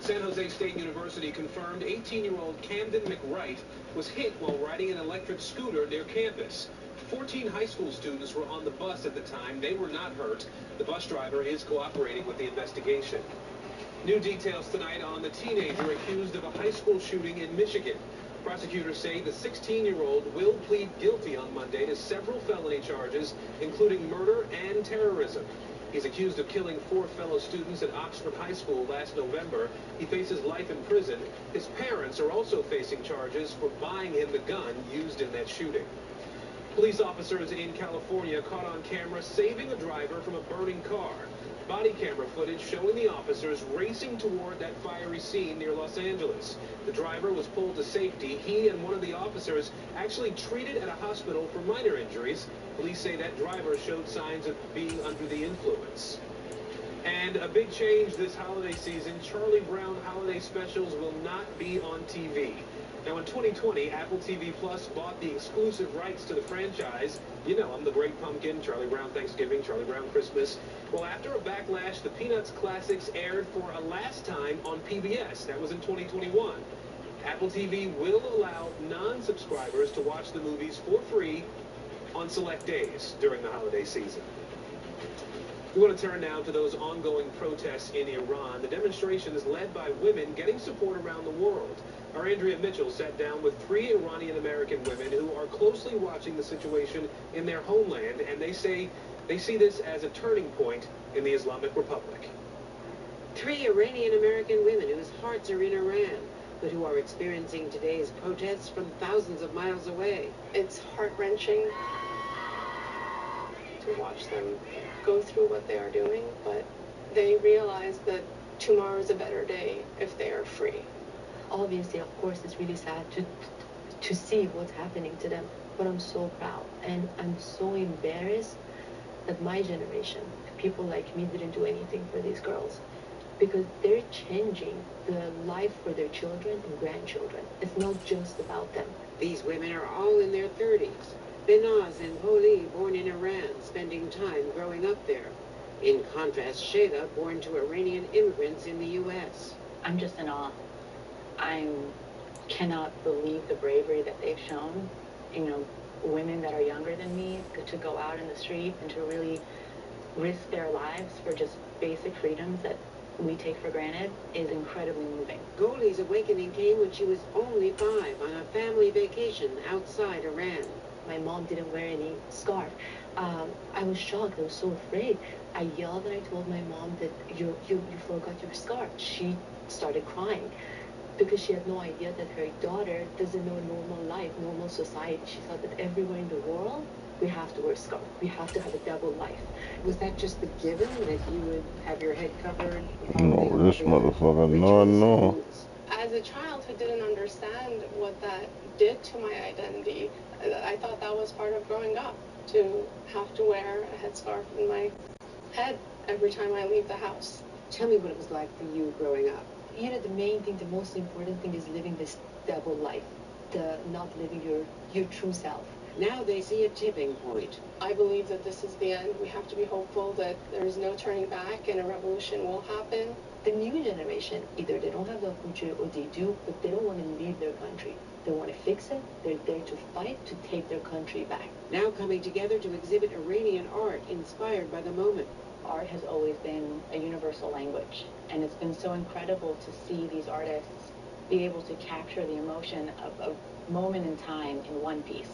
San Jose State University confirmed 18-year-old Camden McWright was hit while riding an electric scooter near campus. 14 high school students were on the bus at the time. They were not hurt. The bus driver is cooperating with the investigation. New details tonight on the teenager accused of a high school shooting in Michigan. Prosecutors say the 16-year-old will plead guilty on Monday to several felony charges, including murder and terrorism. He's accused of killing 4 fellow students at Oxford High School last November. He faces life in prison. His parents are also facing charges for buying him the gun used in that shooting. Police officers in California caught on camera saving a driver from a burning car. Body camera footage showing the officers racing toward that fiery scene near Los Angeles. The driver was pulled to safety. He and one of the officers actually treated at a hospital for minor injuries. Police say that driver showed signs of being under the influence. And a big change this holiday season. Charlie Brown holiday specials will not be on TV. Now, in 2020, Apple TV Plus bought the exclusive rights to the franchise. You know them, The Great Pumpkin, Charlie Brown Thanksgiving, Charlie Brown Christmas. Well, after a backlash, the Peanuts classics aired for a last time on PBS. That was in 2021. Apple TV will allow non-subscribers to watch the movies for free on select days during the holiday season. We want to turn now to those ongoing protests in Iran. The demonstration is led by women getting support around the world. Our Andrea Mitchell sat down with 3 Iranian-American women who are closely watching the situation in their homeland, and they say they see this as a turning point in the Islamic Republic. 3 Iranian-American women whose hearts are in Iran, but who are experiencing today's protests from thousands of miles away. It's heart-wrenching to watch them go through what they are doing, but they realize that tomorrow is a better day if they are free. Obviously, of course, it's really sad to see what's happening to them, but I'm so proud and I'm so embarrassed that my generation, people like me, didn't do anything for these girls, because they're changing the life for their children and grandchildren. It's not just about them. These women are all in their 30s. Benaz and Holi, born in Iran, spending time growing up there. In contrast, Shayla, born to Iranian immigrants in the U.S. I'm just in awe. I cannot believe the bravery that they've shown. You know, women that are younger than me to go out in the street and to really risk their lives for just basic freedoms that we take for granted is incredibly moving. Goli's awakening came when she was only 5 on a family vacation outside Iran. My mom didn't wear any scarf. I was shocked. I was so afraid. I yelled and I told my mom that you forgot your scarf. She started crying because she had no idea that her daughter doesn't know normal life, normal society. She thought that everywhere in the world, we have to wear a scarf. We have to have a double life. Was that just the given that you would have your head covered? No, this motherfucker, no. As a child who didn't understand what that did to my identity, I thought that was part of growing up, to have to wear a headscarf in my head every time I leave the house. Tell me what it was like for you growing up. You know, the main thing, the most important thing is living this double life, the not living your true self. Now they see a tipping point. I believe that this is the end. We have to be hopeful that there is no turning back and a revolution will happen. The new generation, either they don't have the future or they do, but they don't want to leave their country. They want to fix it. They're there to fight to take their country back. Now coming together to exhibit Iranian art inspired by the moment. Art has always been a universal language, and it's been so incredible to see these artists be able to capture the emotion of a moment in time in one piece.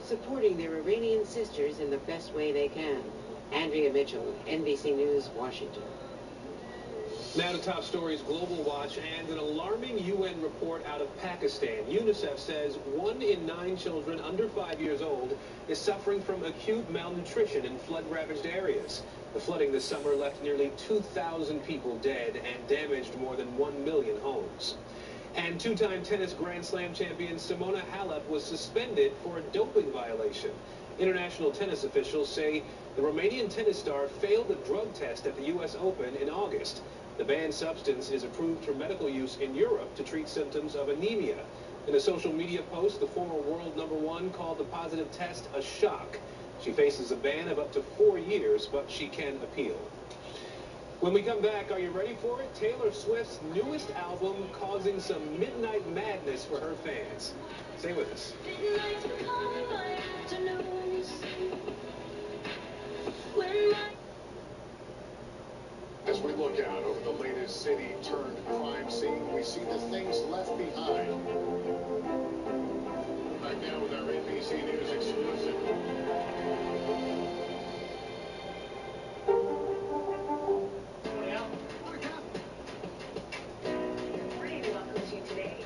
Supporting their Iranian sisters in the best way they can. Andrea Mitchell, NBC News, Washington. Now to top stories, Global Watch, and an alarming UN report out of Pakistan. UNICEF says 1 in 9 children under 5 years old is suffering from acute malnutrition in flood-ravaged areas. The flooding this summer left nearly 2,000 people dead and damaged more than 1 million homes. And 2-time tennis Grand Slam champion Simona Halep was suspended for a doping violation. International tennis officials say the Romanian tennis star failed a drug test at the U.S. Open in August. The banned substance is approved for medical use in Europe to treat symptoms of anemia. In a social media post, the former world #1 called the positive test a shock. She faces a ban of up to 4 years, but she can appeal. When we come back, are you ready for it? Taylor Swift's newest album causing some midnight madness for her fans. Stay with us. As we look out over the latest city-turned-crime scene, we see the things left behind. Right now with our NBC News exclusive.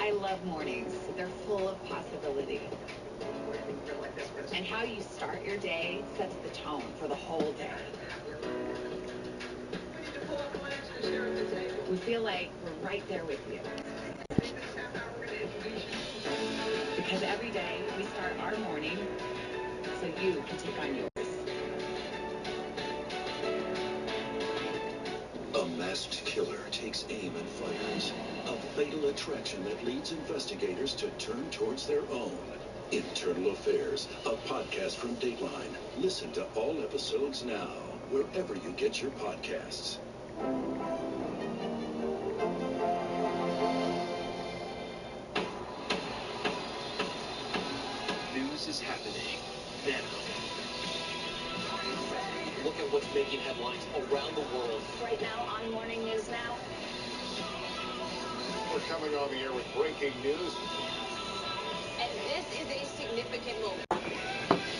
I love mornings. They're full of possibility. And how you start your day sets the tone for the whole day. We feel like we're right there with you. Because every day we start our morning so you can take on yours. A masked killer takes aim and fires. A fatal attraction that leads investigators to turn towards their own. Internal Affairs, a podcast from Dateline. Listen to all episodes now, wherever you get your podcasts. News is happening now. Look at what's making headlines around the world. Right now on Morning News Now. We're coming on the air with breaking news. And this is a significant moment.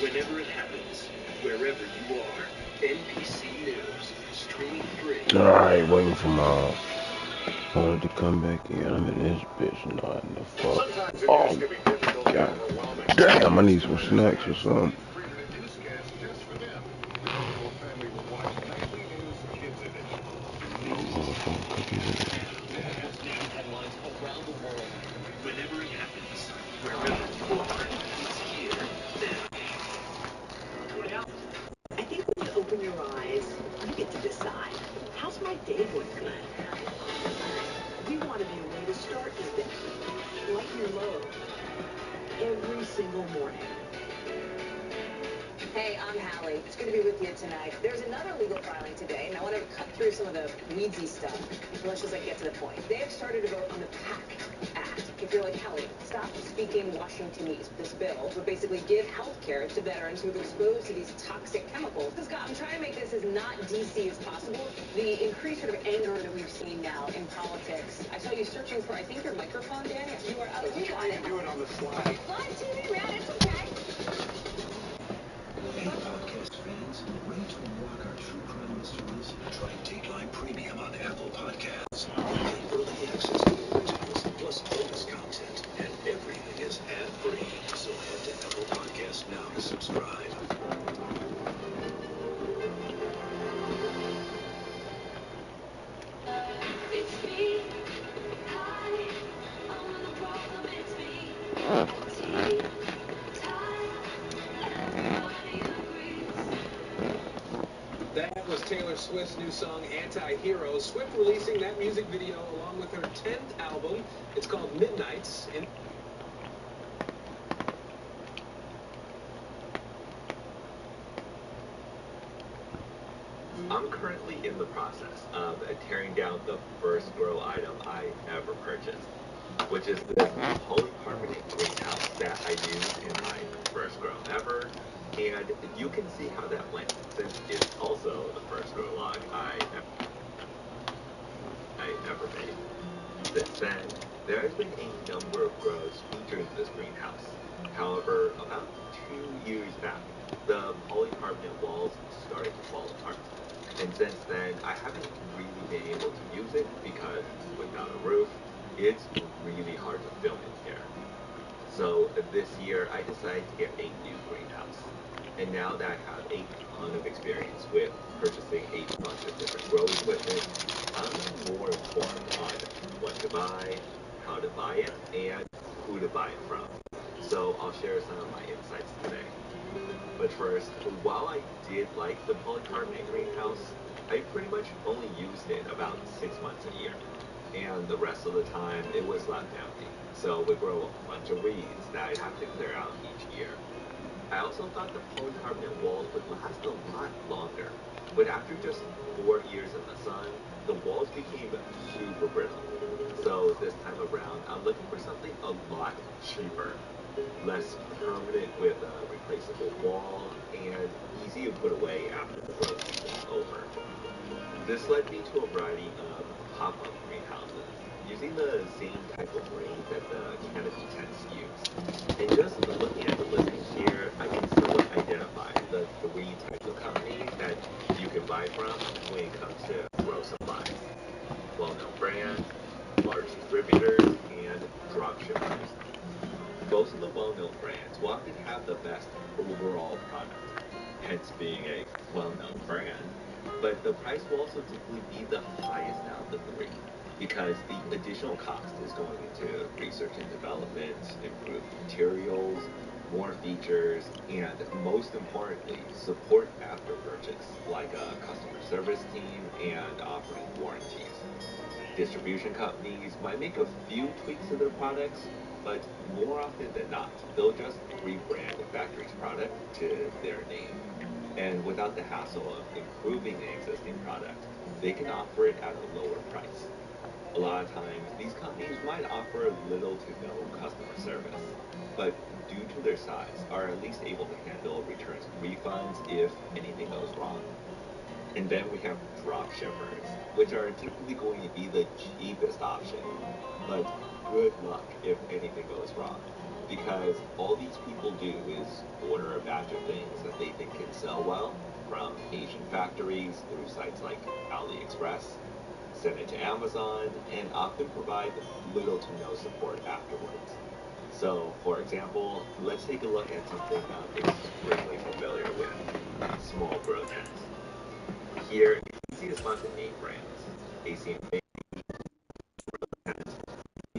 Whenever it happens, wherever you are, NBC News, streaming free. Alright, waiting for my phone to come back in. I'm in this bitch, not in the fuck. Oh, god damn, I need some snacks or something. Motherfucking cookies in there. Headlines around the world. Whenever it happens, wherever you are, it's here now. I think when you open your eyes, you get to decide. How's my day going to be? We want to be a way to start your day. Lighten your load. Every single morning. Hey, I'm Hallie. It's good to be with you tonight. There's another legal filing today, and I want to cut through some of the weedsy stuff. Let's just get to the point. They have started to vote on the PAC Act. If you're like Hallie, stop speaking Washingtonese. This bill would basically give health care to veterans who have been exposed to these toxic chemicals. Scott, I'm trying to make this as not DC as possible. The increased sort of anger that we've seen now in politics. I saw you searching for, I think, your microphone, Dan. You are out. You got it. Do it on the fly. Live TV, man. It's okay. Hey, podcast fans, ready to unlock our true crime mysteries? Try Dateline Premium on Apple Podcasts. Get early access to the originals, plus bonus content, and everything is ad-free. So head to Apple Podcasts now to subscribe. It's me. Hi. I'm the problem. It's me. That was Taylor Swift's new song, Anti-Hero. Swift releasing that music video along with her 10th album. It's called Midnights. And I'm currently in the process of tearing down the first grow item I ever purchased, which is this polycarbonate greenhouse that I used in my first grow ever. And you can see how that went, since it's also the first grow log I ever made. Since then, there has been a number of grows featuring this greenhouse. However, about 2 years back, the polycarbonate walls started to fall apart. And since then, I haven't really been able to use it because without a roof, it's really hard to film in here. So this year, I decided to get a new greenhouse. And now that I have a ton of experience with purchasing a bunch of different grow equipment, I'm more informed on what to buy, how to buy it, and who to buy it from. So I'll share some of my insights today. But first, while I did like the polycarbonate greenhouse, I pretty much only used it about 6 months a year. And the rest of the time, it was left empty. So it would grow a bunch of weeds that I'd have to clear out each year. I also thought the polycarbonate walls would last a lot longer, but after just 4 years in the sun, the walls became super brittle. So this time around, I'm looking for something a lot cheaper, less permanent with a replaceable wall, and easy to put away after the growth season's over. This led me to a variety of pop-up greenhouses, using the same type of frame that the canopy tents use. And just looking at the listings here, I can somewhat identify the three types of companies that you can buy from when it comes to grow supplies. Well-known brands, large distributors, and dropshippers. Most of the well-known brands will often have the best overall product, hence being a well-known brand, but the price will also typically be the highest out of the three because the additional cost is going into research and development, improved materials, more features, and most importantly, support after purchase, like a customer service team and offering warranties. Distribution companies might make a few tweaks to their products, but more often than not, they'll just rebrand the factory's product to their name. And without the hassle of improving the existing product, they can offer it at a lower price. A lot of times, these companies might offer little to no customer service, but due to their size, are at least able to handle returns and refunds if anything goes wrong. And then we have drop shippers, which are typically going to be the cheapest option. But good luck if anything goes wrong. Because all these people do is order a batch of things that they think can sell well from Asian factories through sites like AliExpress, send it to Amazon, and often provide little to no support afterwards. So, for example, let's take a look at something I'm extremely familiar with, small grow tents. Here, you see a spot the name brands, AC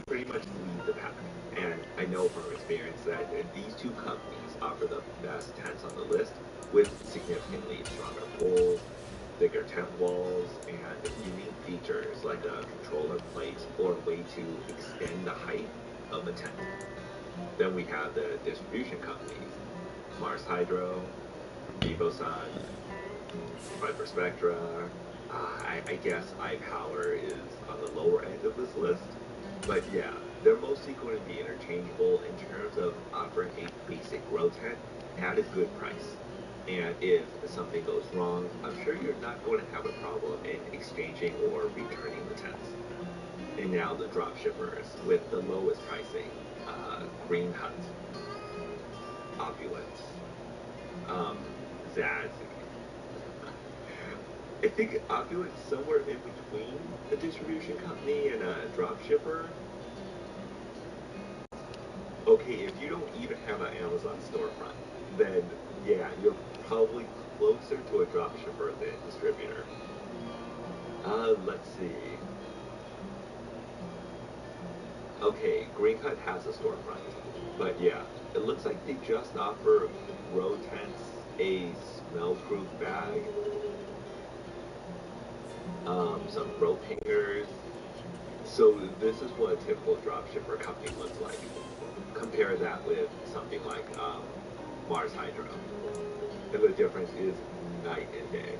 pretty much lead the pack. And I know from experience that these two companies offer the best tents on the list with significantly stronger poles, bigger tent walls, and unique features like a controller plate or a way to extend the height of a tent. Then we have the distribution companies, Mars Hydro, Vivosun, Viper Spectra. I guess iPower is on the lower end of this list. But yeah, they're mostly going to be interchangeable in terms of offering a basic grow tent at a good price. And if something goes wrong, I'm sure you're not going to have a problem in exchanging or returning the tents. And now the drop shippers with the lowest pricing, Green Hut, Opulence, Zaz. I think Opulence is somewhere in between a distribution company and a drop shipper. Okay, if you don't even have an Amazon storefront, then yeah, you're probably closer to a drop shipper than a distributor. Let's see. Okay, Green Cut has a storefront, but yeah, it looks like they just offer grow tents, a smell-proof bag, some rope hangers. So this is what a typical dropshipper company looks like. Compare that with something like Mars Hydro. And the difference is night and day.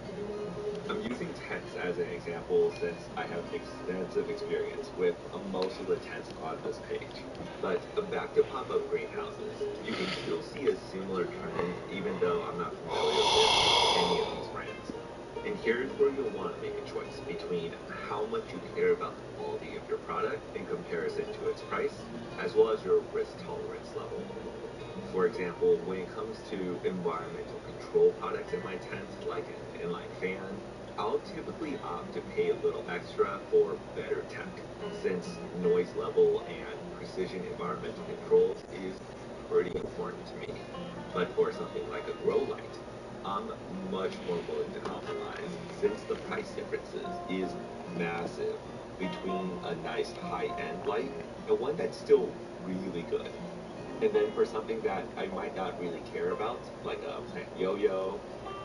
I'm using tents as an example since I have extensive experience with most of the tents on this page. But back to pop-up greenhouses, you can still see a similar trend even though I'm not familiar with any of these brands. And here's where you'll want to make a choice between how much you care about the quality of your product in comparison to its price, as well as your risk tolerance level. For example, when it comes to environmental control products in my tent, like an inline fan, I'll typically opt to pay a little extra for better tech, since noise level and precision environmental controls is pretty important to me. But for something like a grow light, I'm much more willing to compromise, since the price differences is massive between a nice high-end light and one that's still really good. And then for something that I might not really care about, like a plant yo-yo,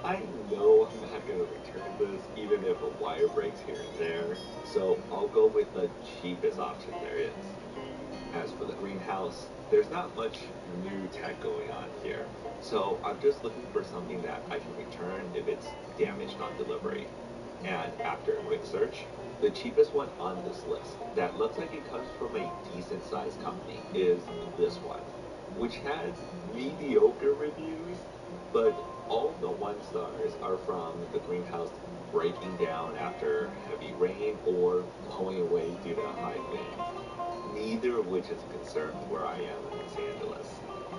I know I'm not going to return this even if a wire breaks here and there, so I'll go with the cheapest option there is. As for the greenhouse, there's not much new tech going on here, so I'm just looking for something that I can return if it's damaged on delivery. And after a quick search, The cheapest one on this list that looks like it comes from a decent sized company is this one, which has mediocre reviews, but all the 1 stars are from the greenhouse breaking down after heavy rain or blowing away due to high winds, neither of which is a concern where I am in Los Angeles.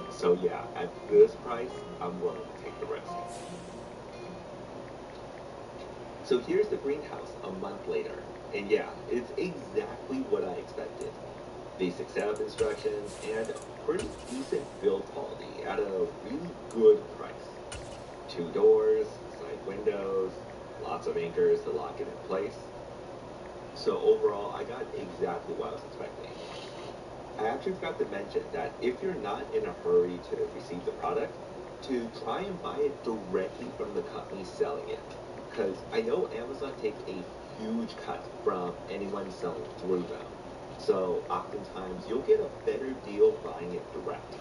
So yeah, at this price, I'm willing to take the risk. So here's the greenhouse a month later, and yeah, it's exactly what I expected. Basic setup instructions and pretty decent build quality at a really good price. 2 doors, side windows, lots of anchors to lock it in place. So overall, I got exactly what I was expecting. I actually forgot to mention that if you're not in a hurry to receive the product, to try and buy it directly from the company selling it. Because I know Amazon takes a huge cut from anyone selling through them. So oftentimes you'll get a better deal buying it direct.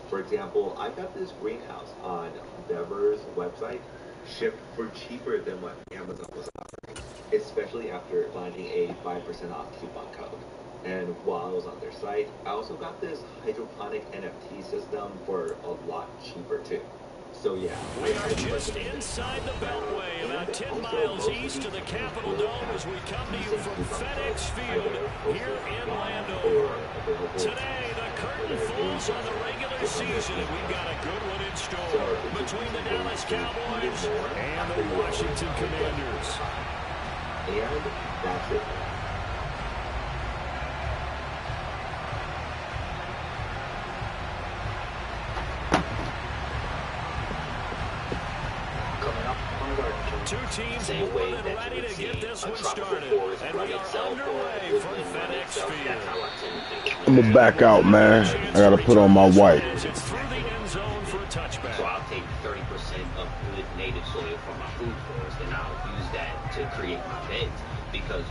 For example, I got this greenhouse on Bever's website shipped for cheaper than what Amazon was offering, especially after finding a 5% off coupon code. And while I was on their site, I also got this hydroponic NFT system for a lot cheaper too. So yeah, we are just inside the Beltway, about 10 miles east of the Capitol Dome as we come to you from FedEx Field here in Landover. Today, the curtain falls on the regular season, and we've got a good one in store between the Dallas Cowboys and the Washington Commanders. And that's it. Two teams more than ready to get this one started, and we are underway from FedEx Field. I'm gonna back out, man. I gotta put on my white. It's through the end zone for a touchback. So I'll take 30% of good native soil from my food forest, and I'll use that to create my beds, because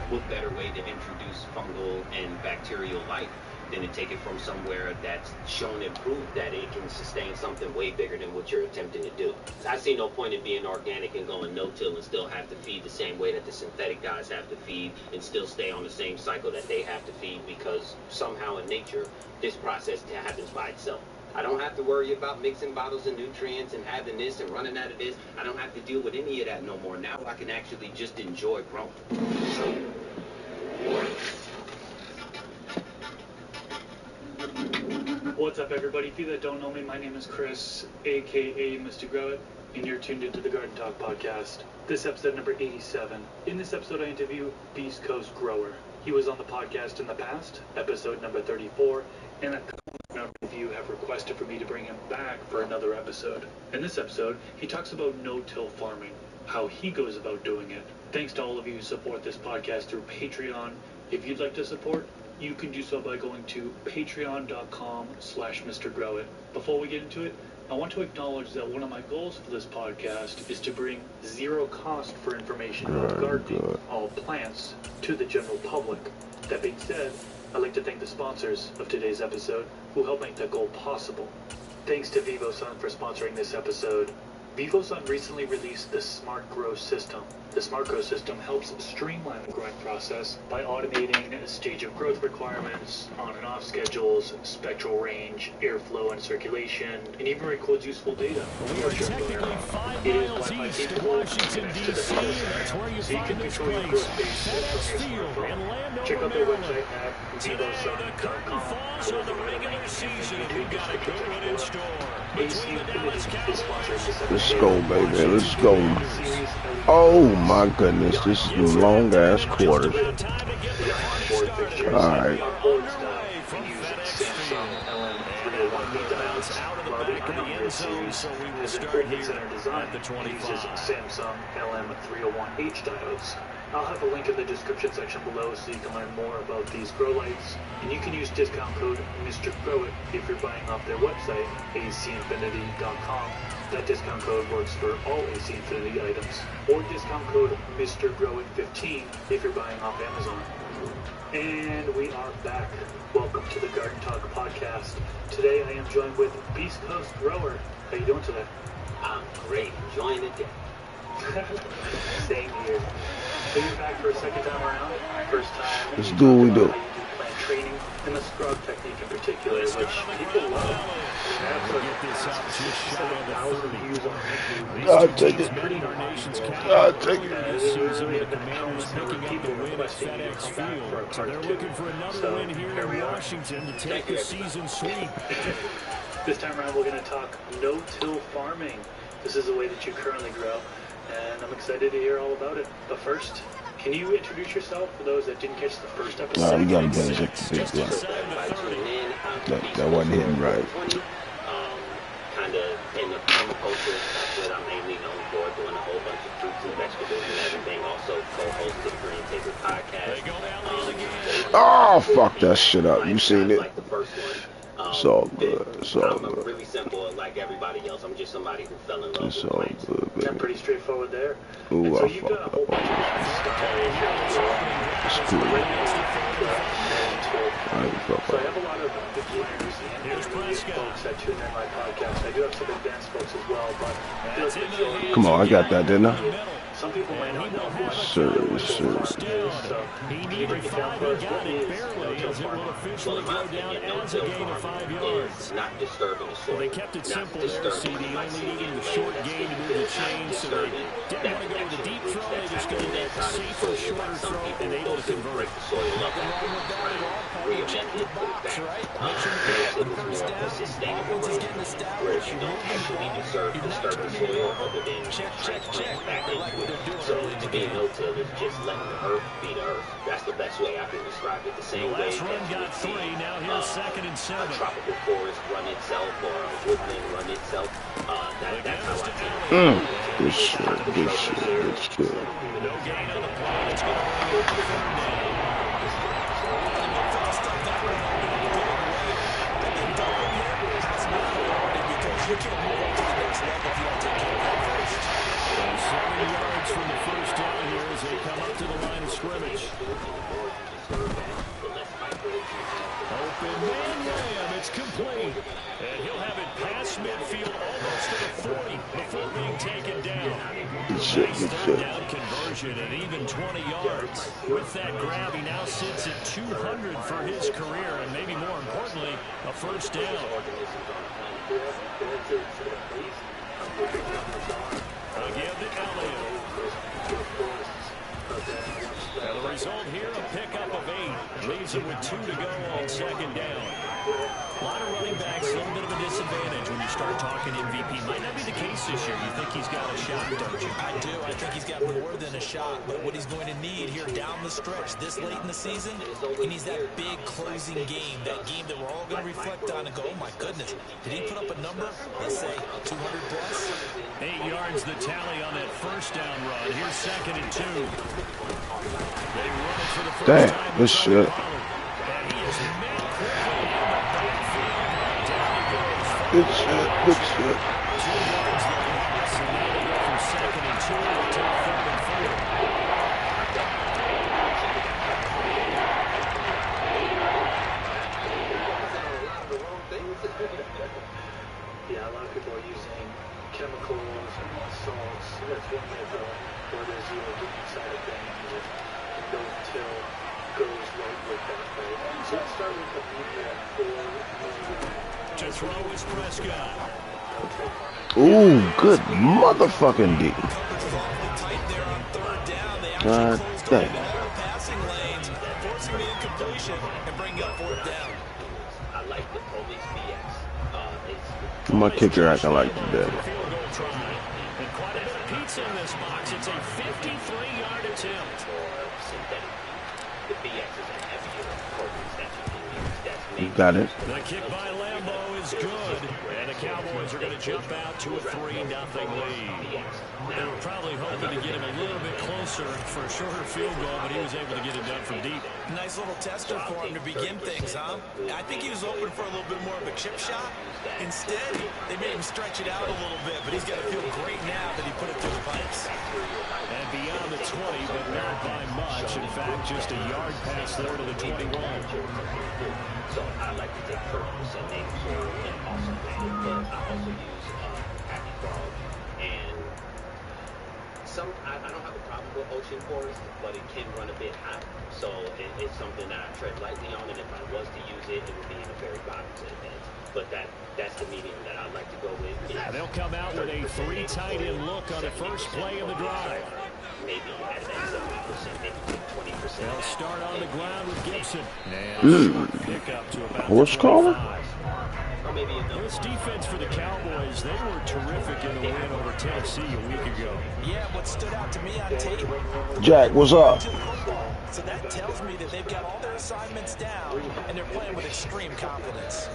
what better way to introduce fungal and bacterial life than to take it from somewhere that's shown and proved that it can sustain something way bigger than what you're attempting to do. I see no point in being organic and going no-till and still have to feed the same way that the synthetic guys have to feed and still stay on the same cycle that they have to feed, because somehow in nature, this process happens by itself. I don't have to worry about mixing bottles of nutrients and having this and running out of this. I don't have to deal with any of that no more. Now I can actually just enjoy growing. What's up, everybody? If you that don't know me, my name is Chris, aka Mr. Grow It, and you're tuned into the Garden Talk podcast. This is episode number 87. In this episode, I interview Beast Coast Grower. He was on the podcast in the past, episode number 34, and a number of you have requested for me to bring him back for another episode. In this episode, he talks about no-till farming, how he goes about doing it. Thanks to all of you who support this podcast through Patreon. If you'd like to support, you can do so by going to patreon.com/MrGrowit. Before we get into it, I want to acknowledge that one of my goals for this podcast is to bring zero cost for information about gardening, all plants, to the general public. That being said, I'd like to thank the sponsors of today's episode who help make that goal possible. Thanks to VivoSun for sponsoring this episode. VivoSun recently released the Smart Grow System. The Smart Grow System helps streamline the growing process by automating stage of growth requirements, on and off schedules, spectral range, airflow and circulation, and even records useful data. We are technically 5 miles east of Washington, D.C., and that's where you find this place, FedEx Field in Landover, Maryland. Today, the curtain falls on the regular season, and we've got a good one in store. Between the Dallas Cowboys. Let's go, baby. Let's go. Oh my goodness, this is the long ass quarters. Alright. So we will start here at the 25. Samsung LM301H diodes. I'll have a link in the description section below so you can learn more about these grow lights. And you can use discount code MrGrowit if you're buying off their website, acinfinity.com. That discount code works for all AC Infinity items. Or discount code MrGrowit15 if you're buying off Amazon. And we are back. Welcome to the Garden Talk podcast. Today I am joined with Beast Coast Grower. How you doing today? I'm great. Enjoying the day. Same here. So you're back for a second time around. First time. Let's do what we do. Plant training and the scrub technique in particular, which people love. I'll take it. I'll take it. This season, the Commanders picking up the win at FedEx Field. So they're looking for another win here in Washington to take the season sweep. This time around, we're going to talk no-till farming. This is the way that you currently grow, and I'm excited to hear all about it. But first, can you introduce yourself for those that didn't catch the first episode? Nah, you gotta check the big one. That wasn't hitting right. Kind of in the permaculture, that's what I'm mainly known for, doing a whole bunch of fruits and vegetables and everything. Also co-host the Green Table podcast. Oh, fuck that shit up. You seen it? Like the first one. It's all good. It's all I'm good. really simple, like everybody else. I'm just somebody who fell in love It's with all plants. good, Yeah, baby. pretty straightforward there. Ooh, So I you've done a fucked whole up. bunch of It's cool. I ain't fuck So I up. have a lot of beginners and intermediate folks that tune in my podcast. I do have some advanced folks as well, but Come on, I got that, didn't I? some people might not know what Sir. so can you break it down for us? What is no-till farming? Well, in my opinion, no-till farming is not disturbing the soil. They kept it not simple there, CD, only needing the short game to move the chain, so they didn't want to go with the deep throw, they just go with that safer, shorter throw, and able to convert. Break the soil up and re-amend it, put it back. It was more of a sustainable way where you don't actually disturb the soil other than transplant back into it. So to be no-till is just letting the earth be the earth. That's the best way I can describe it. The same way Last run got 3, now here's 2nd and 7. A tropical forest run itself or a woodland run itself. That's how I feel. Good shit, good shit, good shit. No gain on the play. It's going to be 3rd down. You can't move on to the next level if you don't take care of that first. 7 yards from the first down here as they come up to the line of scrimmage. Open man Lamb, it's complete. And he'll have it past midfield almost to the 40 before being taken down. Nice 3rd down conversion at even 20 yards. With that grab, he now sits at 200 for his career, and maybe more importantly, a first down. Again to Elliott. And the result here, a pickup of 8. Leaves him with 2 to go on 2nd down. A lot of running backs, a little bit of a disadvantage when you start talking MVP. Might not be the case this year. You think he's got a shot, don't you? I do. I think he's got more than a shot. But what he's going to need here down the stretch this late in the season, he needs that big closing game. That game that we're all going to reflect on and go, oh my goodness, did he put up a number? Let's say 200 plus? 8 yards the tally on that first down run. Here's 2nd and 2. They run it for the first time. Damn, good shit. Good shit, good shit. 2 yards the pass, and now they go from 2nd and 2 to 3rd and 4. Yeah, a lot of people are using chemicals and salts. That's one way of going. Or there's the organic side of things. And no-till goes right with that, right? So let's start with the media for To throw is Prescott. Ooh, good motherfucking D. God damn. Passing lanes, forcing the incompletion, and bringing up 4th down. I like the police BX. My kicker acting like today. And quite a bit of pizza in this box. It's a 53-yard attempt. The BX is a heavier ordinance that you can use. That's You got it. The kick by Lambeau is good. And the Cowboys are going to jump out to a 3-0 lead. They were probably hoping to get him a little bit closer for a shorter field goal, but he was able to get it done from deep. Nice little tester for him to begin things, huh? I think he was open for a little bit more of a chip shot. Instead, they made him stretch it out a little bit, but he's got to feel great now that he put it through the pipes. And beyond the 20, but not by much. In fact, just a yard pass there to the 21. So I like to take 30% native soil and also plant it, but I also use happy frog and I don't have a problem with ocean forest, but it can run a bit hot. So it's something that I tread lightly on, and if I was to use it, it would be in the very bottom to the beds. But that's the medium that I like to go with. And they'll come out with a 3 tight end look on the first play of the drive. Maybe at that 70%, maybe 20%. They'll start on the ground with Gibson. And pick up to about Horse collar? This defense for the Cowboys, they were terrific in the win over Tennessee a week ago. Yeah, what stood out to me on tape. Jack, what's up? So that tells me that they've got all their assignments down, and they're playing with extreme confidence.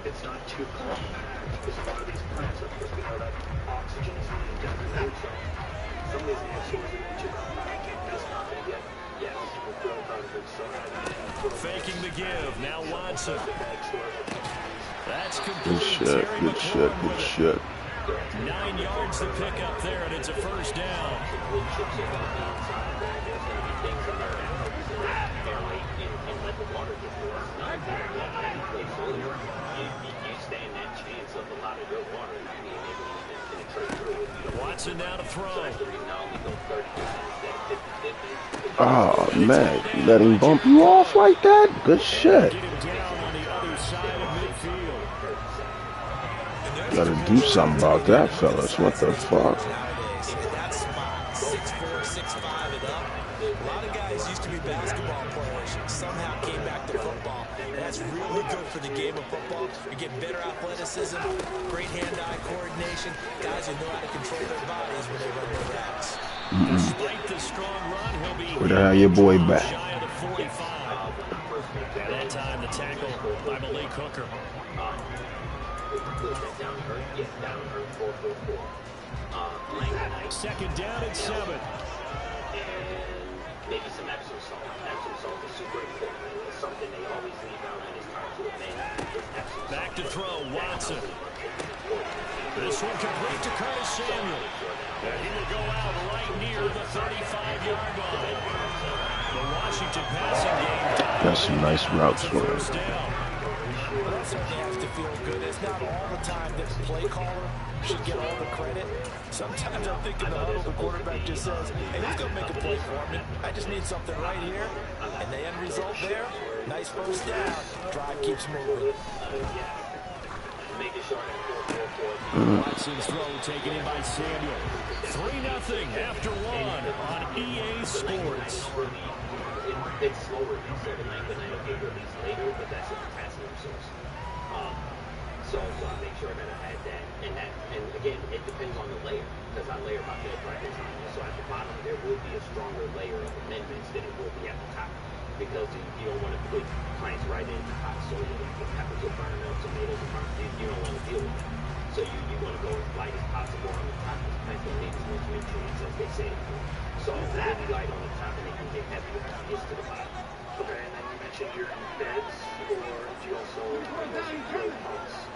It's not too compact because a lot of these plants are supposed to have that oxygen indefinitely. So some of these answers are too compact. That's not going to get faking the give. Now Watson. That's complete. Good shit, good shit. 9 yards to pick up there, and it's a first down. Watson now to throw. Oh, man. Let him bump you off like that? Good shit. Gotta do something about that, fellas. What the fuck? That's 6'4", 6'5", and up. A lot of guys used to be basketball players, somehow came back to football. And that's really good for the game of football. You get better athleticism, great hand-eye coordination, guys who know how to control their bodies when they run their routes. Despite the strong run, he'll be Where the hell your boy back? shy of the 45. That time the tackle by Malik Hooker. Second down and 7. And maybe some Epsom salt. Epsom salt is super important. It's something they always leave out when it's time to amend. Back to throw, Watson. This one complete to Curtis Samuel. And he will go out right near the 35-yard line. The Washington passing game. That's some nice routes for him. That certainly has to feel good. It's not all the time that the play caller should get all the credit. Sometimes I'm thinking the huddle, the quarterback just says, hey, who's going to make a play for me? I just need something right here. And the end result there, nice first down. Drive keeps moving. Watson's throw taken in by Samuel. 3-0 after 1 on EA Sports. It's slower than 7 9 but I don't get released later, but that's a potassium source. So I make sure that I add that. And again, it depends on the layer, because I layer my bed right on. So at the bottom, there will be a stronger layer of amendments than it will be at the top, because you don't want to put plants right into hot soil. Peppers will burn up, tomatoes will burn. You don't want to deal with that. So you want to go as light as possible on the top, because plants don't need as much nutrients as they say. So really light on the top, and they can get heavy when it gets to the bottom. Okay, and then you mentioned you're in beds, or do you also grow pots?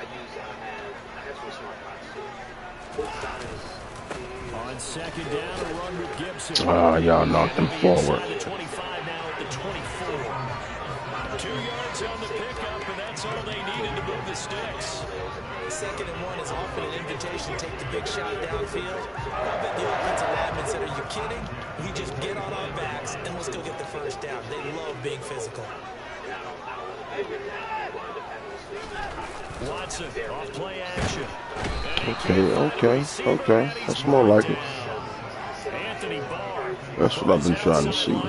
I have some smart pots too. What size? On second down, a run with Gibson. Ah, y'all knocked him forward. The 25 now at the 24. 2 yards on the pickup, and that's all they needed to move the sticks. 2nd and 1 is often an invitation to take the big shot downfield. I bet the offensive linemen said, are you kidding? We just get on our backs and let's go get the first down. They love being physical. Watson, off play action. Okay. That's more like it. Anthony Barr. That's what I've been trying to see.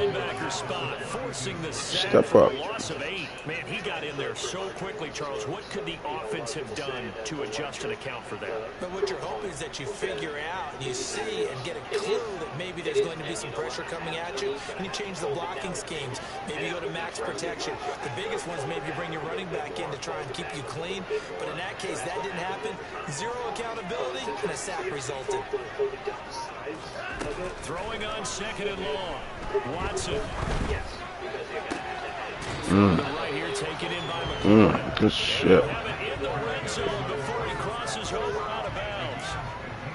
Step up. Loss of 8. Man, he got in there so quickly, Charles. What could the offense have done to adjust and account for that? But what you're hoping is that you figure out and you see and get a clue that maybe there's going to be some pressure coming at you, and you change the blocking schemes. Maybe you go to max protection. The biggest one is maybe you bring your running back in to try and keep you clean. But in that case, that didn't happen. 0 accountability, and a sack resulted. Throwing on 2nd and long. Watson. Right here, taken in by Good shit. Have it in the red zone before he crosses over out of bounds.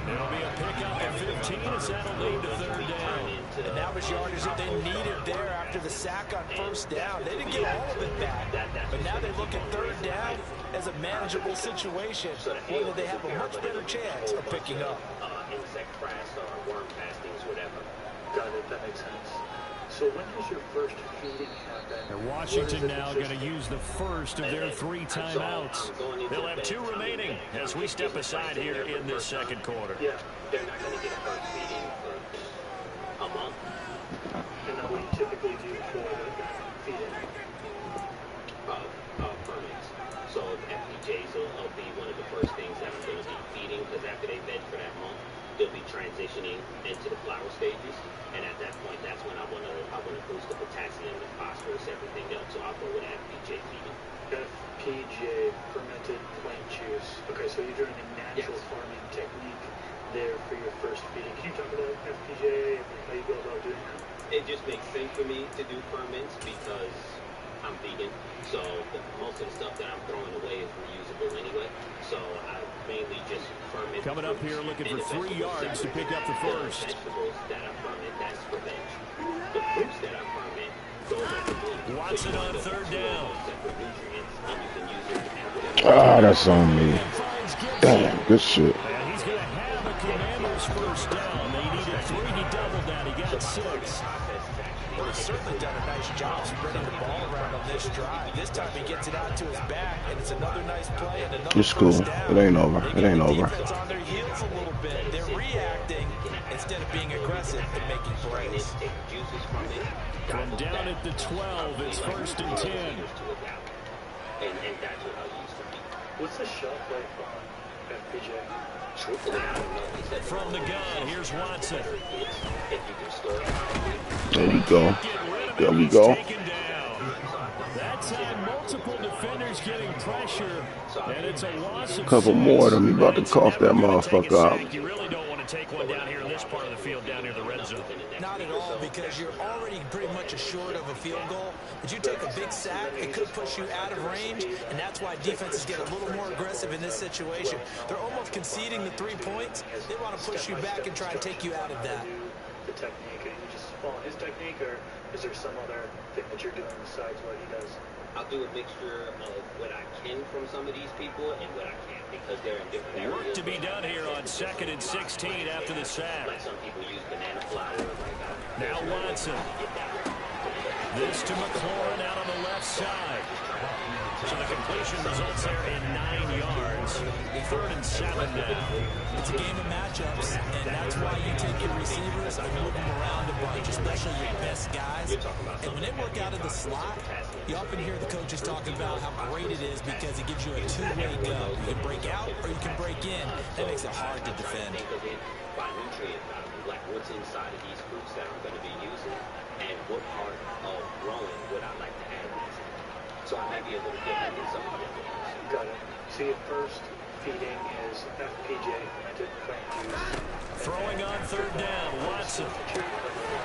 It'll be a pickup at 15 as that'll lead to 3rd down. And now salvage yardage that they needed there after the sack on first down. They didn't get all of it back, but now they look at third down as a manageable situation, one that they have a much better chance of picking up. Insect frass or worm castings, whatever. Got it, that makes sense. So when does your first feeding happen? And Washington now going to use the first of their 3 timeouts. They'll have 2 remaining as we step aside here in this second quarter. Yeah. They're not going to get a first feeding for a month. And then what do you typically do for feeding? Permits. So FPJs will be one of the first things that I'm going to be feeding, because after they vet for that month, they'll be transitioning into the flower stages, and at that point, that's when I want to boost the potassium, the phosphorus, everything else. So I'll go with FPJ feeding. FPJ, fermented plant juice. Okay, so you're doing the natural farming technique there for your first feeding. Can you talk about FPJ and how you go about doing that? It just makes sense for me to do ferments because I'm vegan, so most of the stuff that I'm throwing away is reusable anyway. So I mainly just ferment. Coming up here looking for 3 yards to pick up the first. The vegetables that I ferment, that's for veg. The fruits that I ferment, those are for food. Watson on third down. Separate nutrients, and you can use it to have Ah, that's on me. Damn, good shit. And he's going to have a Commanders first down. They needed 3. He doubled that. He got 6. Well, he's certainly done a nice job spreading the ball around on this drive. This time he gets it out to his back, and it's another nice play and another It's cool. It ain't over. It ain't over. Defense on their heels a little bit. They're reacting instead of being aggressive and making plays. From down at the 12, it's 1st and 10. And that's what I'll use for me. What's the shelf life on FPJ? Truthfully, I don't know. He said from the gun, here's Watson. If you can store it. There we go. There we go. That time, multiple defenders getting pressure, and it's a loss of Couple 6. more of them. You about to cough that motherfucker out. You really don't want to take one down here in this part of the field, down near the red zone. Not at all, because you're already pretty much assured of a field goal. But you take a big sack, it could push you out of range, and that's why defenses get a little more aggressive in this situation. They're almost conceding the 3 points. They want to push you back and try and take you out of that. The technique, and you just follow his technique, or is there some other thing that you're doing besides what he does? I'll do a mixture of what I can from some of these people and what I can't, because they're in different areas. Work to be done here on 2nd and 16 after the sack. Like some people use banana flour. Now Watson. This to McLaurin out on the left side. So the completion results there in 9 yards. 3rd and 7 now. It's a game of matchups, and that's why you take your receivers and move them around a bunch, especially your best guys. And when they work out of the slot, you often hear the coaches talking about how great it is because it gives you a 2-way go. You can break out or you can break in. That makes it hard to defend. By nutrient value, like what's inside of these fruits that I'm going to be using, and what part of growing would I like to add these in. So I may be a little different than some of the other ones. Got it. So your first feeding is FPJ, fermented plant juice. Throwing on 3rd down, Watson.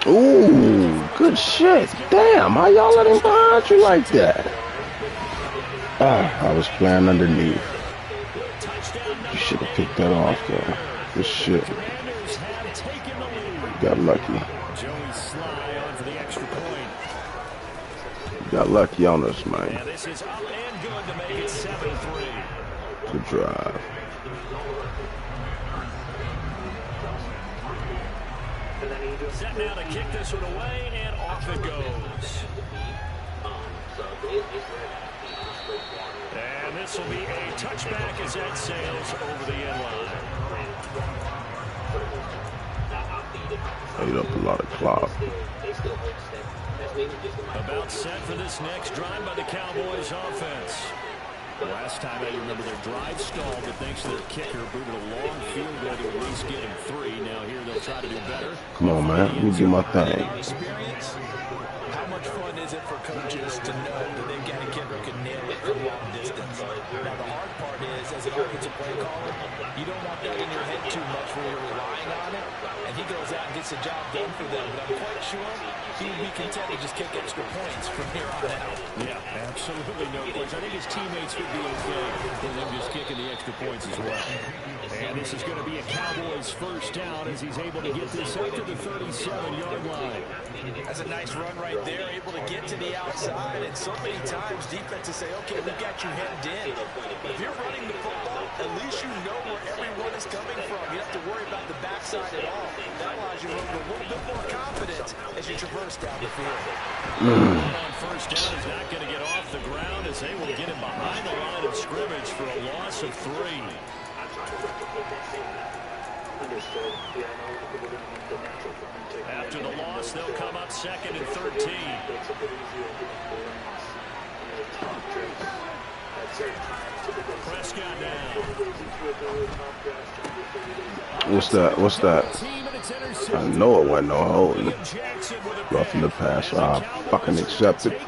Ooh, good shit. Damn, how y'all let him behind you like that? Ah, I was playing underneath. You should have picked that off, though. Good shit. Got lucky. Joey Sly on for the extra point. Got lucky on us, man. And this is up and good to make it 7-3. Good drive. Set now to kick this one away, and off it goes. And this will be a touchback as that sails over the end line. Ate up a lot of clock. About set for this next drive by the Cowboys offense. Last time I remember their drive stalled, but thanks to their kicker, booted a long field goal to at least get him 3. Now here they'll try to do better. Come on, man. Let me do my thing. Experience. How much fun is it for coaches to know that they've got a kicker who can nail it from long distance? Now, the hard part is, as an offensive play caller, you don't want that in your head too much where you're relying on it, and he goes out and gets the job done for them. But I'm quite sure he would be content to just kick extra points from here on out. Yeah, absolutely no question. I think his teammates would be okay with him just kicking the extra points as well. And this is going to be a Cowboys first down as he's able to get this up to the 37-yard line. That's a nice run right there, able to get to the outside, and so many times defenses say, okay, we've got you hemmed in. But if you're running the football, at least you know where everyone is coming from. You don't have to worry about the backside at all. That allows you to run with a little bit more confidence as you traverse down the field. On first down is not going to get off the ground as they will get him behind the line of scrimmage for a loss of 3. After the loss, they'll come up 2nd and 13. Prescott now. What's that? What's that? I know it wasn't no holding. Roughing the pass. I fucking accept it.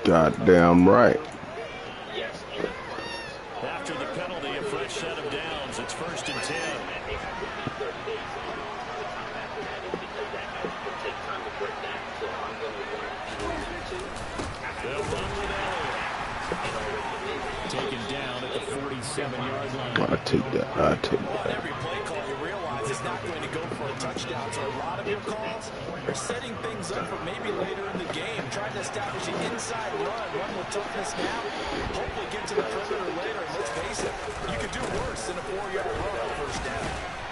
Goddamn right. After the penalty, a fresh set of downs. It's 1st and 10. They'll run with Elliott. Taken down at the 47-yard line. I take that. I take that. Every play call, you realize it's not going to go for a touchdown. So a lot of your calls are setting things up for maybe later in the game, trying to establish an inside run with toughness now. Hopefully get to the perimeter later. And let's face it, you could do worse than a 4-yard run on first down.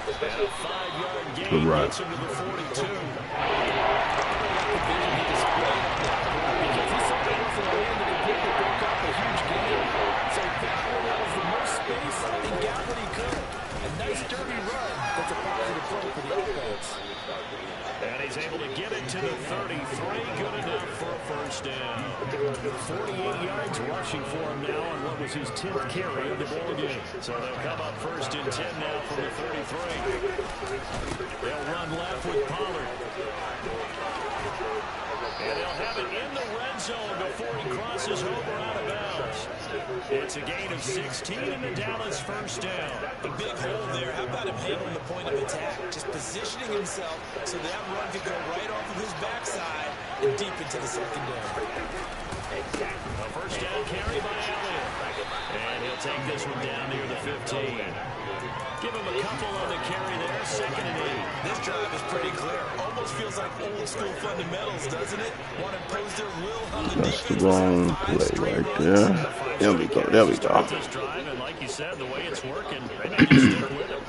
And a 5-yard gain gets him to the 42. And he's able to get it to the 33. Good enough for a first down. 48 yards rushing for him now on what was his 10th carry of the ball game. So they'll come up 1st and 10 now from the 33. They'll run left with Pollard. And they'll have it in the red zone before he crosses over out of bounds. It's a gain of 16 and the Dallas first down. A big hole there. How about him handling the point of attack? Just positioning himself so that run could go right off of his backside and deep into the secondary. A first down carry by Elliott. And he'll take this one down near the 15. Give him a couple on the carry there, 2nd and 8. This drive is pretty clear. Almost feels like old school fundamentals, doesn't it? Want to impose their will on the That's defense. the wrong play right there. There we go. There we go. This drive, and like you said, the way it's working, they need to stick with it.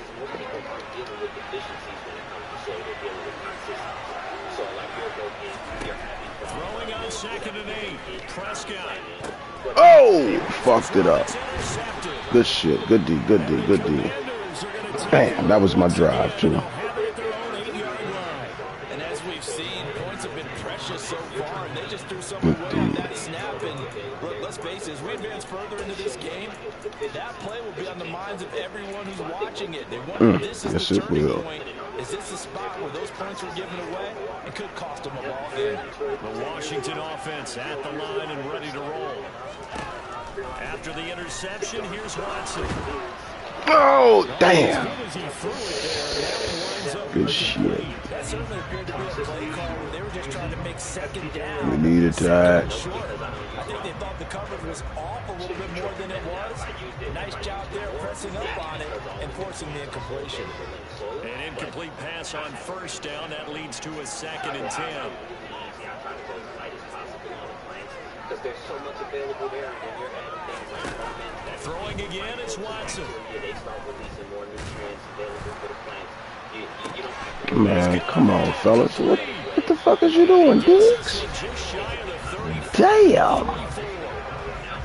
Throwing on 2nd and 8. Prescott. Oh, fucked it up. Good shit. Good D. Good D. Good D. Damn, that was my drive too. And as we've seen, points have been precious so far, and they just threw something away on that snap. And look, let's face it, as we advance further into this game, that play will be on the minds of everyone who's watching it. They wonder if this is the turning point. Is this the spot where those points were given away? It could cost them a ball game. The Washington offense at the line and ready to roll. After the interception, here's Watson. Oh, damn. Good shit. That certainly appeared to be a play call where they were just trying to make 2nd down. We needed that. I think they thought the coverage was off a little bit more than it was. Nice job there pressing up on it and forcing the incompletion. An incomplete pass on first down. That leads to a 2nd and 10. Because there's so much available there, and you're adding things like momentum. Throwing again, it's Watson. They start releasing more nutrients available for the plants. You don't have to. Man, come on, fellas. What the fuck is you doing, Diggs? Damn.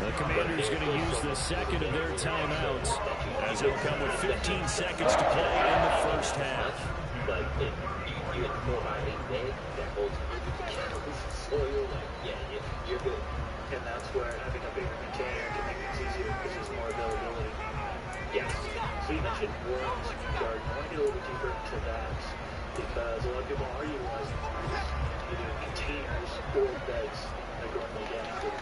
The Commanders going to use the 2nd of their timeouts as they'll come with 15 seconds to play in the first half. But you get 4 by 8 egg that holds 100 calories of soil. You're good. And that's where having a bigger container can make things easier because there's more availability. Yes. So you mentioned worms in your garden. I want to get a little bit deeper into that because a lot of people are utilizing either containers or beds that grow organically.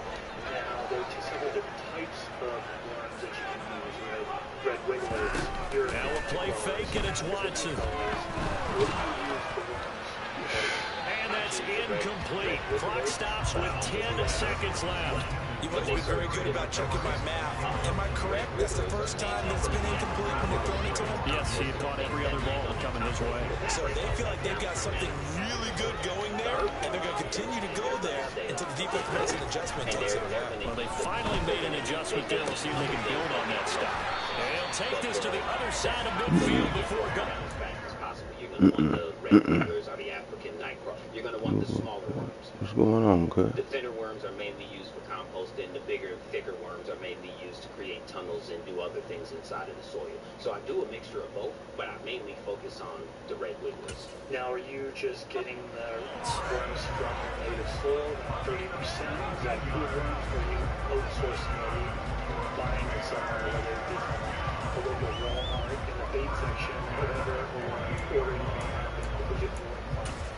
Now, there are several different types of worms that you can use, right? Red wigglers. Now a play fake, and it's Watson. What do you use for worms? And that's incomplete. Clock stops with 10 seconds left. You've always been very good about checking my math. Am I correct? That's the first time that it's been incomplete when you're throwing it to him? Yes, he caught every other ball coming his way. So they feel like they've got something really good going there, and they're going to continue to go there until the defense makes an adjustment and takes it away. Well, they finally made an adjustment there. We'll see if they can build on that stop. And they'll take this to the other side of midfield before going. You're going to want the red worms or the African nightcrawler. You're going to want the smaller worms. What's going on, cuz? The thinner worms are mainly used for composting. The bigger, thicker worms are mainly used to create tunnels and do other things inside of the soil. So I do a mixture of both, but I mainly focus on the red wigglers. Now, are you just getting the worms from native soil, 30%? Is that food worms, or are you outsourcing or are you buying it somewhere, whether it be from a local Walmart in the bait section, whatever, or ordering online?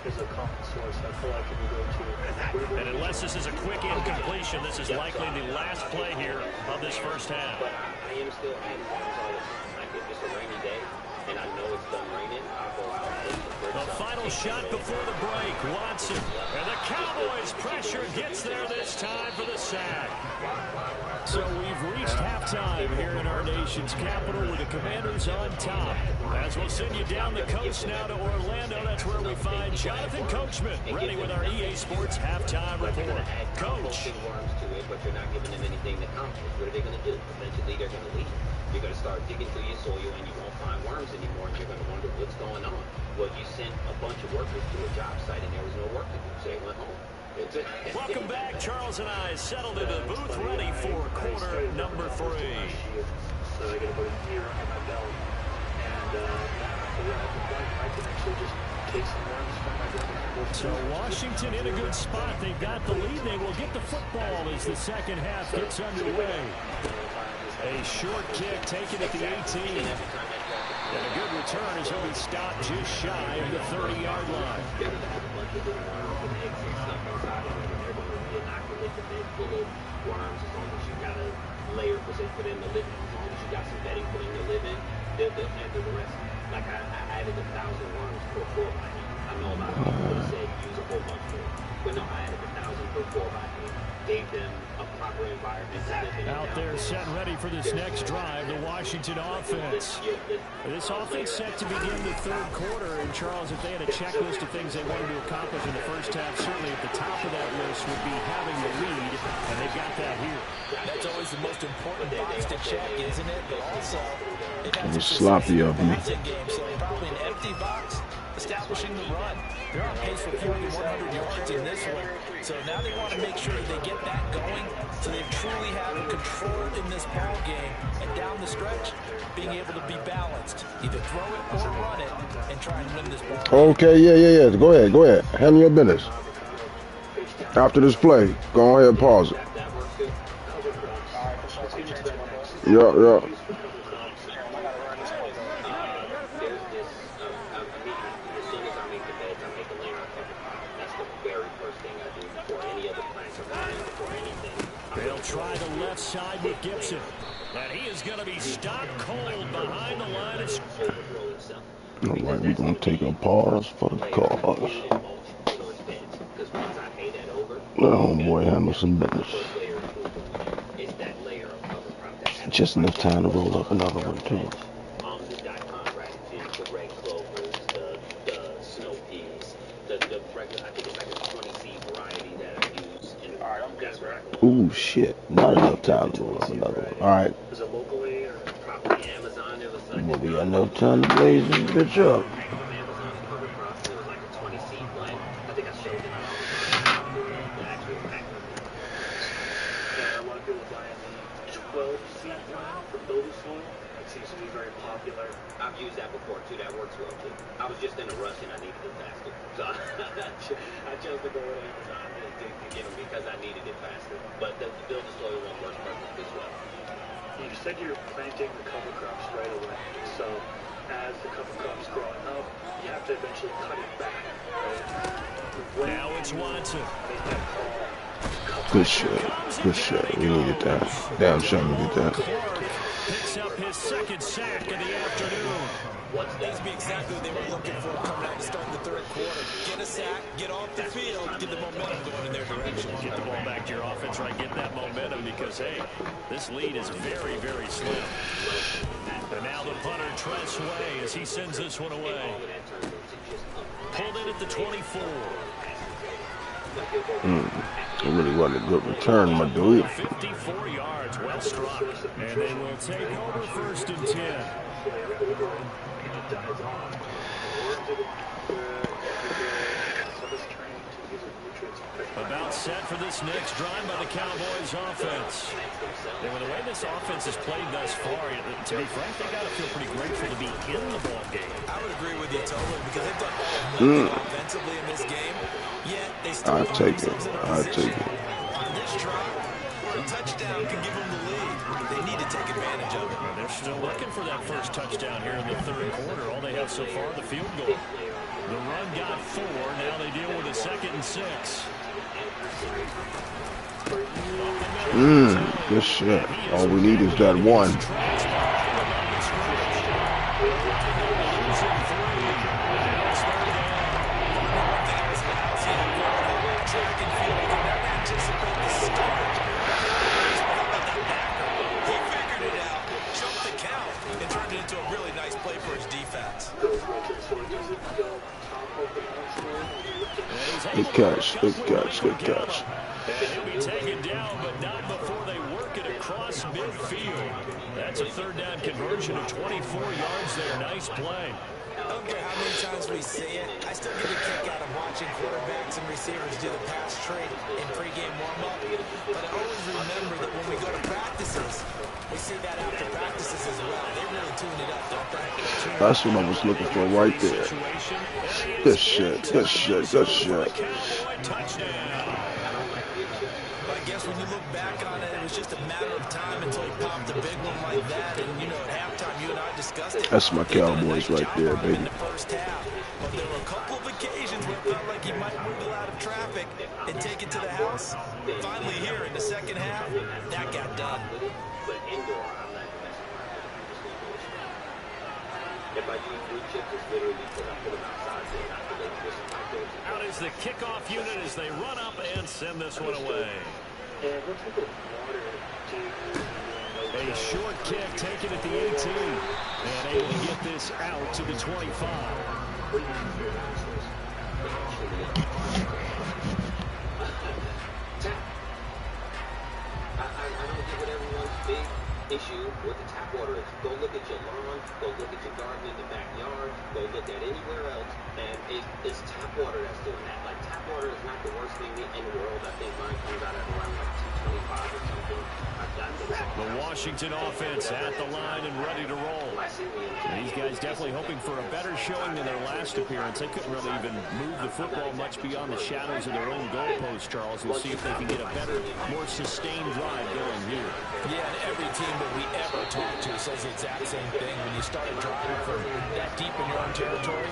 Is a common source I feel like you go to. And unless this is a quick incompletion, this is likely the last play here of this first half. But I am still adding worms all the time. Like if it's a rainy day and I know it's done raining, I'll go out and the final shot before the break, Watson. And the Cowboys pressure gets there this time for the sack. So we've reached halftime here in our nation's capital with the Commanders on top. As we'll send you down the coast now to Orlando, that's where we find Jonathan Coachman ready with our EA Sports halftime report. Coach. Worms to it, but you're not giving them anything to accomplish. What are they going to do? Eventually they're going to leave. You're going to start digging through your soil and you won't find worms anymore and you're going to wonder what's going on. Well, you sent a bunch of workers to a job site and there was no work to do, so they went home. Welcome back. Charles and I settled into the booth ready for quarter number 3. So I got about a year under my belt. And I can actually just take some worms from my belt. So Washington in a good spot. They've got the lead. They will get the football as the second half gets underway. A short kick taken at the 18. And a good return as he'll be stopped just shy of the 30-yard line. Worms, as long as you got a layer put in the living, as long as you got some bedding put in the living, they'll handle the rest. Like I added 1,000 worms per 4x8. I know a lot of people would have said use a whole bunch more, but no, I added 1,000 per 4x8. Gave them a proper environment to live in. Out there set ready for this next drive, the Washington offense. This offense set to begin the third quarter, and Charles, if they had a checklist of things they wanted to accomplish in the first half, certainly at the top of that list would be having the lead, and they've got that here. That's always the most important box to check, isn't it? But also, it was sloppy of me. So probably an empty box, establishing the run. They're on pace for 4,100 yards in this one. So now they want to make sure that they get that going so they truly have control in this ball game. And down the stretch, being able to be balanced. Either throw it or run it and try and win this ball. Okay, yeah. Go ahead. Handle your business. After this play, go ahead and pause it. Yeah. They'll try the left side with Gibson. And he is going to be stopped cold behind the line of scrimmage. All right, we're going to take a pause for the cause. Oh, boy, handle some business. Just enough time to roll up another one, too. Ooh, shit. Not enough time to roll up another one. All right. Well, we got enough time to blaze this bitch up. I've used that before too. That works well too. I was just in a rush and I needed it faster, so I chose to go with Amazon to get them because I needed it faster. But the build the soil one works perfect as well. You said you're planting the cover crops right away, so as the cover crops growing up, you have to eventually cut it back. Right? Now it's Watson. Good shit. We needed that. Damn sure we needed that. picks up his second sack of the afternoon. That'd be exactly what they were looking for coming out to start the third quarter. Get a sack, get off the field, get the momentum going in their direction. Get the ball back to your offense, right? Get that momentum because, hey, this lead is very, very slim. And now the punter, Tress Way, as he sends this one away. Pulled in at the 24. It really wasn't a good return, my dude. 54 yards, well struck. And they will take over 1st and 10. About set for this next drive by the Cowboys offense. And with the way this offense has played thus far, to be frank, they got to feel pretty grateful to be in the ball game. I would agree with you totally because they've done all offensively in this game. Yet they still I'll take it. I'll take it. On this drive, a touchdown can give them the lead. They need to take advantage of it. They're still looking for that first touchdown here in the third quarter. All they have so far, the field goal. The run got 4. Now they deal with a 2nd and 6. Good shit. All we need is that one. Good catch, good catch, good catch. And he'll be taken down, but not before they work it across midfield. That's a 3rd down conversion of 24 yards there. Nice play. I don't care how many times we say it, I still get a kick out of watching quarterbacks and receivers do the pass trade in pregame warm-up. But I always remember that when we go to practices, we see that after practices as well. They really tune it up, don't they? That's what I was looking for right there. Good shit, good shit, good shit. I guess when you look back on it, it was just a matter of time until he popped a big one like that. And, you know, at halftime, you and I discussed it. That's my Cowboys right there, baby. In the first half. But there were a couple of occasions where it felt like he might wiggle out of traffic and take it to the house. Finally here in the second half, that got done. Out is the kickoff unit as they run up and send this one away. A short kick taken at the 18 and able to get this out to the 25. I don't get what everyone's big issue with the tap water is. Go look at your lawn, go look at your garden in the backyard, go look at anywhere else, and it's tap water that's doing that. Like, tap water is not the worst thing in the world. I think mine comes out at around like 225 or something. The Washington offense at the line and ready to roll. These guys definitely hoping for a better showing than their last appearance. They couldn't really even move the football much beyond the shadows of their own goalpost, Charles. We'll see if they can get a better, more sustained drive going here. Yeah, and every team that we ever talk to says the exact same thing. When you start driving from that deep in your own territory,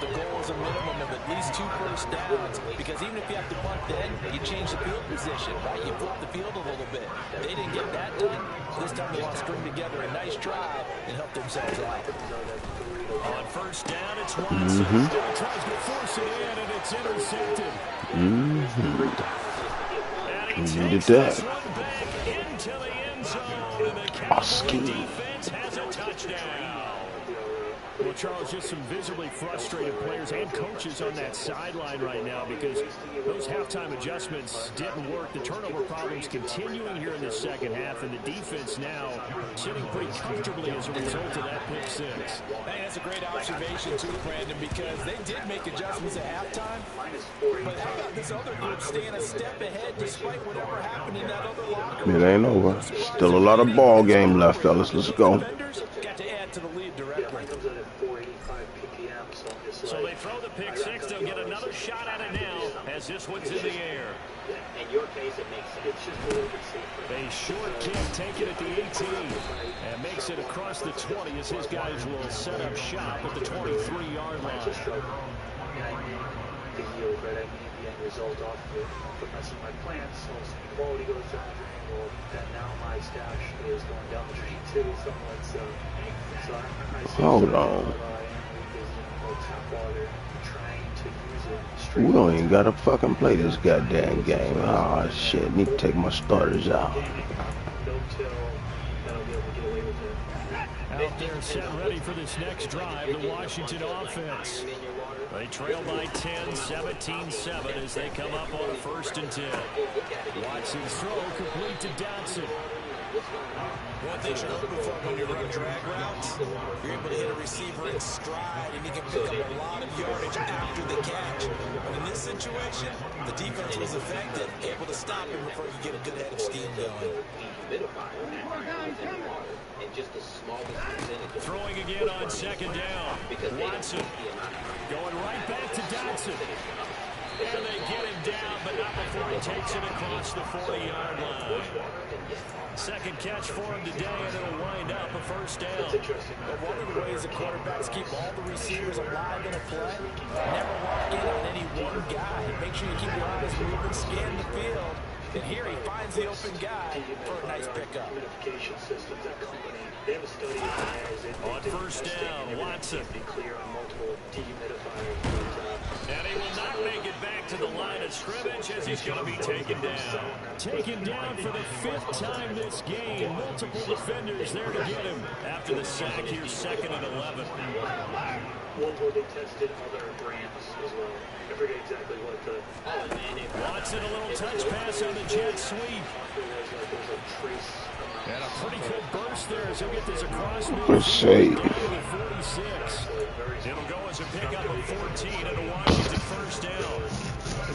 the goal is a minimum of at least 2 first downs, because even if you have to punt then, you change the field position, right? You flip the field a little bit. They didn't get that done. This time they want to string together a nice drive and help themselves out. On first down, it's Watson. Still tries to force it in, and it's intercepted. And he takes this one back into the end zone, and the Cowboys defense has a touchdown. Well, Charles, just some visibly frustrated players and coaches on that sideline right now because those halftime adjustments didn't work. The turnover problems continuing here in the second half, and the defense now sitting pretty comfortably as a result of that pick six. Hey, that's a great observation, too, Brandon, because they did make adjustments at halftime. But how about this other group staying a step ahead despite whatever happened in that other locker room? It ain't over. Still a lot of ball game left, fellas. Let's go. Got to add to the lead directly. So they throw the pick six. They'll get another shot at it now as this one's in the air. In your case, it makes sense. It's just a little bit safer. A short kick taken at the 18 and makes it across the 20 as his guys will set up shop at the 23-yard line. the yield, right? I need the end result off of it. If I'm messing my plants, so quality goes down the drain. Well, then now my stash is going down the drain too. So let's I hold on. Tap water, trying to use it. We don't even gotta fucking play this goddamn game. Oh shit, need to take my starters out. Out there set ready for this next drive, the Washington offense. They trail by 10, 17-7 as they come up on a 1st and 10. Watson's throw complete to Dawgpound. One thing you're hoping for when you run drag routes, you're able to hit a receiver in stride, and you can pick up a lot of yardage after the catch. But in this situation, the defense was effective, able to stop him before you get a good head of steam going. Throwing again on 2nd down. Watson going right back to Dawgpound. And they get him down, but not before he takes it across the 40-yard line. 2nd catch for him today, and it'll wind up a 1st down. But one of the ways the quarterbacks keep all the receivers alive in a play, never lock in on any one guy. Make sure you keep your eyes moving, scan the field. And here he finds the open guy for a nice pickup. On 1st down, Watson. And he will not make it back to the line of scrimmage as he's going to be taken down. Taken down for the 5th time this game. Multiple defenders there to get him. After the sack, here's 2nd and 11. One where they tested other brands as well. I forget exactly what the... Watson, a little touch pass on the jet sweep. And a pretty good burst there as he'll get this across midfield down to the 46. It'll go as a pickup of 14 and a Washington 1st down.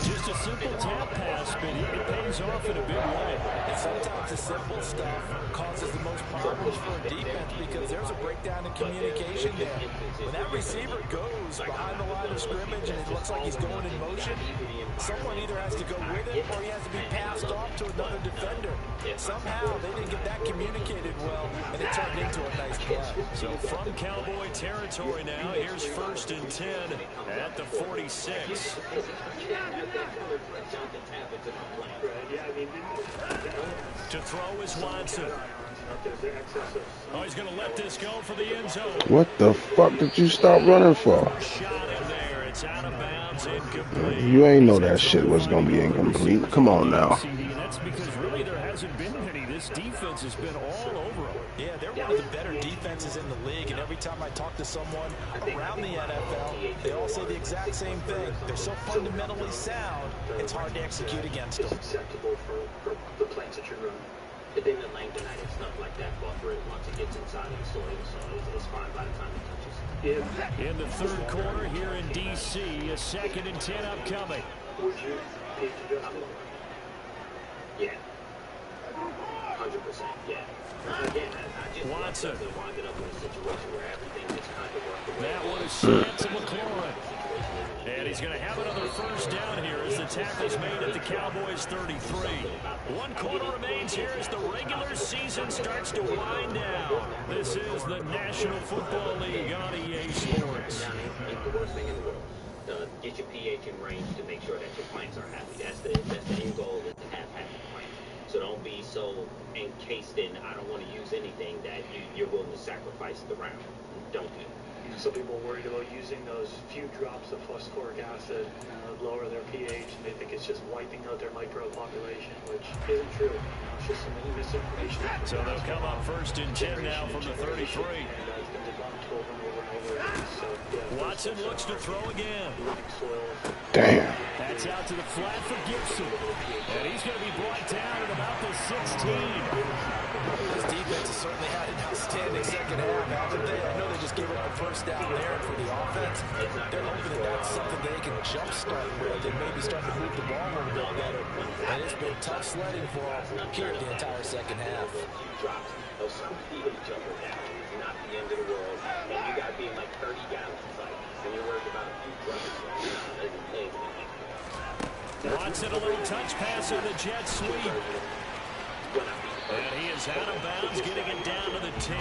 Just a simple tap pass, but it pays off in a big way. And sometimes the simple stuff causes the most problems for a defense because there's a breakdown in communication there. When that receiver goes behind the line of scrimmage and it looks like he's going in motion, someone either has to go with it or he has to be passed off to another defender. Somehow they didn't get that communicated well, and it turned into a nice play. So from Cowboy territory now, here's 1st and 10 at the 46. To throw is Watson. Oh, he's going to let this go for the end zone. What the fuck did you stop running for? Shot in there. It's out of bounds, incomplete. You ain't know that shit was going to be incomplete. Come on now. That's because really there hasn't been many. This defense has been all over them. Yeah, they're one of the better defenses in the league, and every time I talk to someone around the NFL, they all say the exact same thing. They're so fundamentally sound, it's hard to execute against them. It's acceptable for the planes that you're running. The thing that Langdonite and stuff like that buffer it once it gets inside of the soil, so it's fine by the time it touches. In the 3rd quarter here in D.C., a 2nd and 10 upcoming. Would you take the Yeah. 100%, yeah. Again, I just Watson. Winded up in a situation where everything just kind of worked away. That one is sent to McLaurin. And he's going to have another 1st down here as the tackle's made at the Cowboys 33. 1 quarter remains here as the regular season starts to wind down. This is the National Football League on EA Sports. The worst thing in the world. Get your pH in range to make sure that your plants are happy. That's the end goal, is to have happy plants. So don't be so encased in, I don't want to use anything that you're willing to sacrifice the round. Don't do it. Some people are worried about using those few drops of phosphoric acid lower their pH, and they think it's just wiping out their micropopulation, which isn't true. It's just some misinformation. So they'll come up 1st and 10 now from the 33. Watson looks to throw again. Damn. That's out to the flat for Gibson. And he's going to be brought down at about the 16. This defense has certainly had an outstanding 2nd half, haven't they? I know they just gave up a 1st down there, and for the offense, they're hoping that that's something they can jumpstart with and maybe start to move the ball a little bit better. And it's been tough sledding for them here the entire 2nd half. Some people jumper down is not the end of the world, and you got to be in like 30 gallons, and you're worried about a few drops. Watson, a little touch pass on the jet sweep. And he is out of bounds, getting it down to the 10.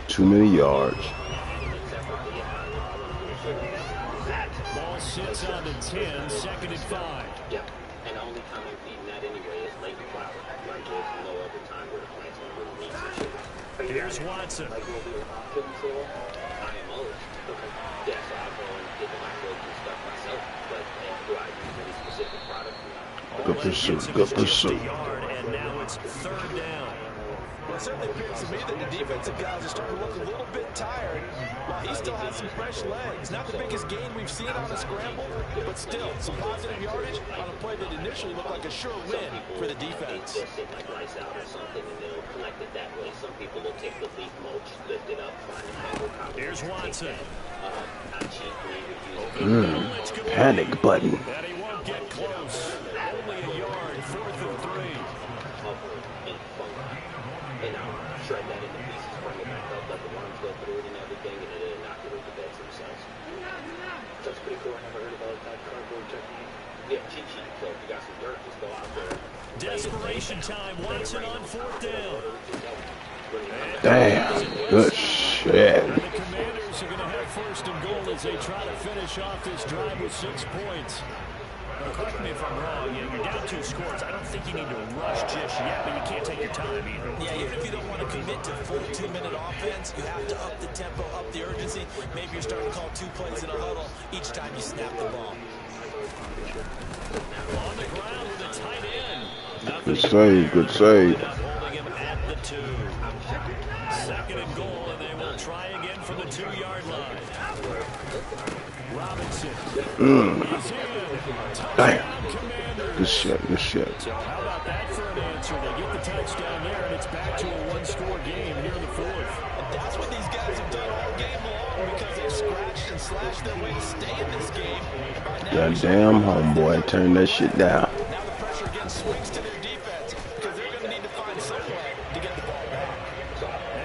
Too many yards. sits on the 10, second and 5. Yeah, and the only time I'm feeding that anyway is late flower. Like, there's no other time where the plants will really need some sugar. Here's Watson. Like, will be IMOs. Okay. Yeah, so I'll go and get the microbes and stuff myself, but do I use any specific product? Good pursuit, good pursuit. And now it's third down. Well, it certainly appears to me that the defensive guys are starting to look a little bit tired. While he still has some fresh legs. Not the biggest gain we've seen on a scramble, but still some positive yardage on a play that initially looked like a sure win for the defense. They'll sit like lights out or something, and they'll collect it that way. Some people will take the leaf mulch, lift it up, find a mango copy. Here's Watson. Not cheaply. Panic button. And he won't get close. Only a yard, 4th and 3. And I'll shred that into pieces, bring it back up, let the worms go through it and everything, and it'll inoculate the beds themselves. That's pretty cool. I never heard about that cardboard technique. Yeah, cheat sheet. So if you got some dirt, just go out there. Desperation time. Watson on 4th down. Damn, good shit. And the Commanders are going to have 1st and goal as they try to finish off this drive with 6 points. Now, correct me if I'm wrong. You're down 2 scores. I don't think you need to rush just yet, but you can't take your time either. Yeah, even if you don't want to commit to full 2-minute offense, you have to up the tempo, up the urgency. Maybe you're starting to call 2 plays in a huddle each time you snap the ball. On the ground with a tight end. Good save, good save. Holding him at the 2. 2nd and goal, and they will try again from the 2-yard line. Robinson. Damn. Good shit, good shit. So how about that for an answer? They get the touchdown there, and it's back to a 1-score game here in the 4th. And that's what these guys have done all game long because they've scratched and slashed their way to stay in this game. Goddamn homeboy, turn that shit down. Now the pressure again swings to their defense because they're going to need to find some way to get the ball back.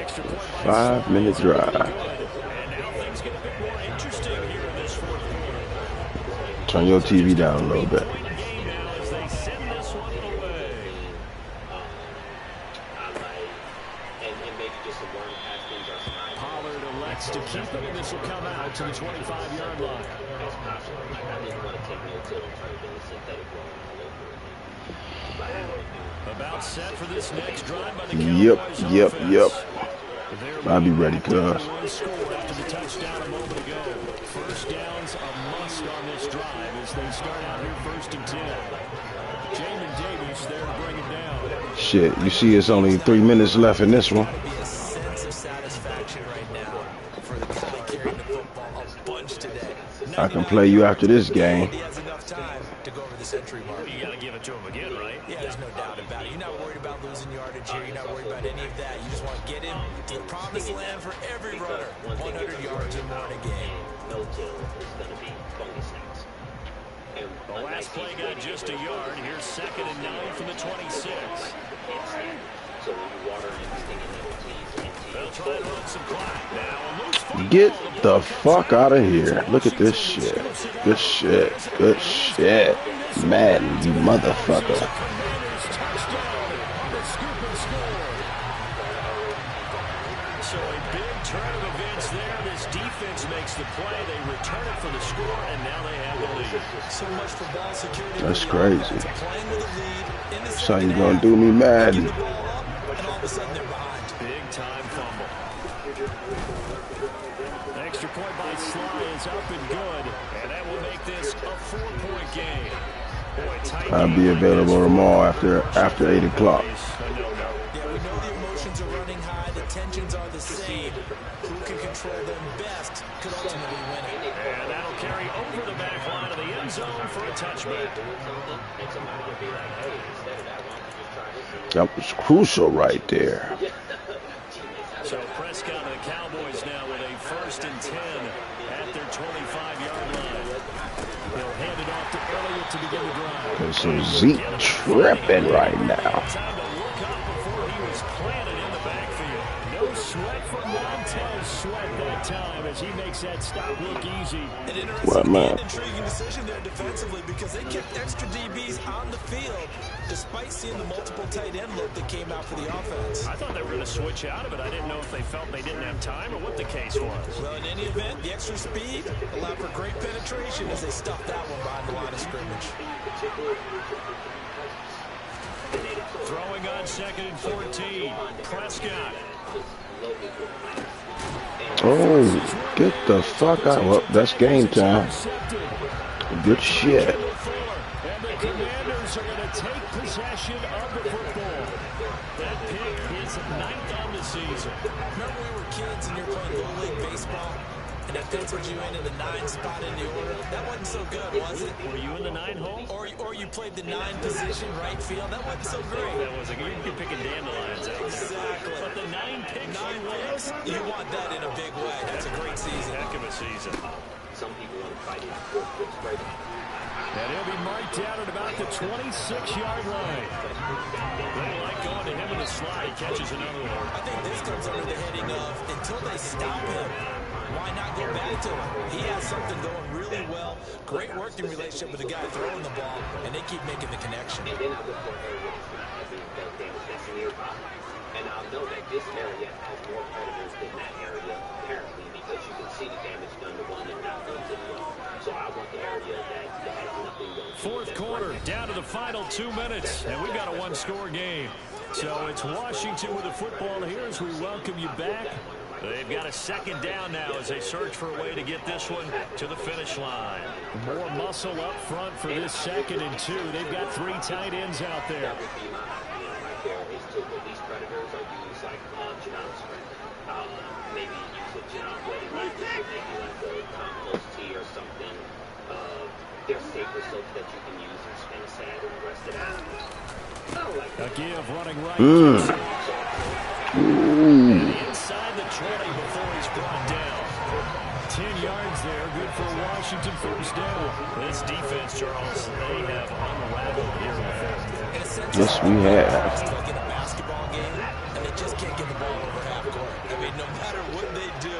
Extra point by 5-minute drive. and now things get a bit more interesting here in this 4th quarter. Turn your TV down a little bit. Game now as they send this one away. And maybe just some worm pass things or some Pollard elects to keep it, and this will come out to the 25-yard line. I didn't want to take no till and try to build a synthetic worm all over it. About set for this next drive by the Yep, Cowboys yep, offense. yep. I'll be ready, cuz. One score after the touchdown a moment ago. 1st downs a must on this drive as they start out here 1st and 10. Jamin Davis there to bring it down. Shit, you see it's only 3 minutes left in this one. Be a sense of satisfaction right now for the guy carrying the football a bunch today. I can play you after this game. He has enough time to go over the century mark. You got to give it to him again, right? Yeah, there's no doubt about it. You're not worried about losing yardage here. You're not worried about any of that. You just want to get him to the promised land for every runner. 100 yards or more in a game. No till is going to be fungus snacks. The last play got just a yard. Here's 2nd and 9 from the 26. So when you water everything in little teas and They'll try and run some clock. Now a loose football. Get the fuck out of here. Look at this shit. Good shit. Good shit. Madden, you motherfucker. So a big turn of events there. This defense makes the play. They return it for the score, and now they have the lead. So much for ball security. That's crazy. Playing with a lead in the That's how you gonna do me mad. and all of a sudden they're behind. Big time fumble. Extra point by Sly is up and good, and that will make this a 4-point game. Boy, tight I'll be available tomorrow after 8 o'clock. Yeah, we know the emotions are running high. The tensions are the same. Who can control them best could ultimately win it. And that'll carry over the back line of the end zone for a touchback. That was crucial right there. So Prescott and the Cowboys now with a 1st and 10 at their 25-yard line. They'll hand it off to Elliott to begin the drive. So Zeke tripping right now. Time to look up before he was planted in the backfield. No sweat from Montez. no sweat that time as he makes that stop look easy. An interesting and intriguing decision there defensively because they kept extra DBs on the field despite seeing the multiple tight end look that came out for the offense. I thought they were going to switch out of it. I didn't know if they felt they didn't have time or what the case was. Well, in any event, the extra speed allowed for great penetration as they stuffed that one behind the line of scrimmage. Throwing on 2nd and 14. Prescott. Oh, get the fuck out. Well, that's game time. Good shit. And the Commanders are going to take possession of the football. That pick is 9th on the season. Remember we were kids and you were playing Little League Baseball? And they penciled you in the 9 spot in the order. That wasn't so good, was it? Were you in the 9 hole? Or you played the 9 position, right field. That wasn't so great. That wasn't good. You're picking dandelions out there. Exactly. But the 9 picks. 9 picks. You want that in a big way. That's a great season. Heck of a season. Some people want to fight it for straight. And he'll be marked down at about the 26-yard line. They like going to him in the slot. He catches another one. I think this comes under the heading of until they stop him, why not go back to him? He has something going really well. Great working relationship with the guy throwing the ball, and they keep making the connection. And then I look for areas that damage that's nearby. And I'll know that this area has more predators than that area, apparently, because you can see the damage done to one and not done to the other. So I want the area that has nothing going on. Fourth quarter, down to the final 2 minutes, and we've got a one-score game. So it's Washington with the football here as we welcome you back. They've got a 2nd down now as they search for a way to get this one to the finish line. More muscle up front for this 2nd and 2. They've got 3 tight ends out there. These predators are used like Janon's friend. Maybe use a Janon wedding like this, maybe like a compost tea or something. They're safer soaps that you can use and spin sad and rest it out. A give running right. Inside the 20 before he's brought down. 10 yards there, good for Washington first down. This defense, Charles, they have unraveled here in the fourth. Yes, we have. Like in a basketball game, and they just can't get the ball over half court. I mean, no matter what they do,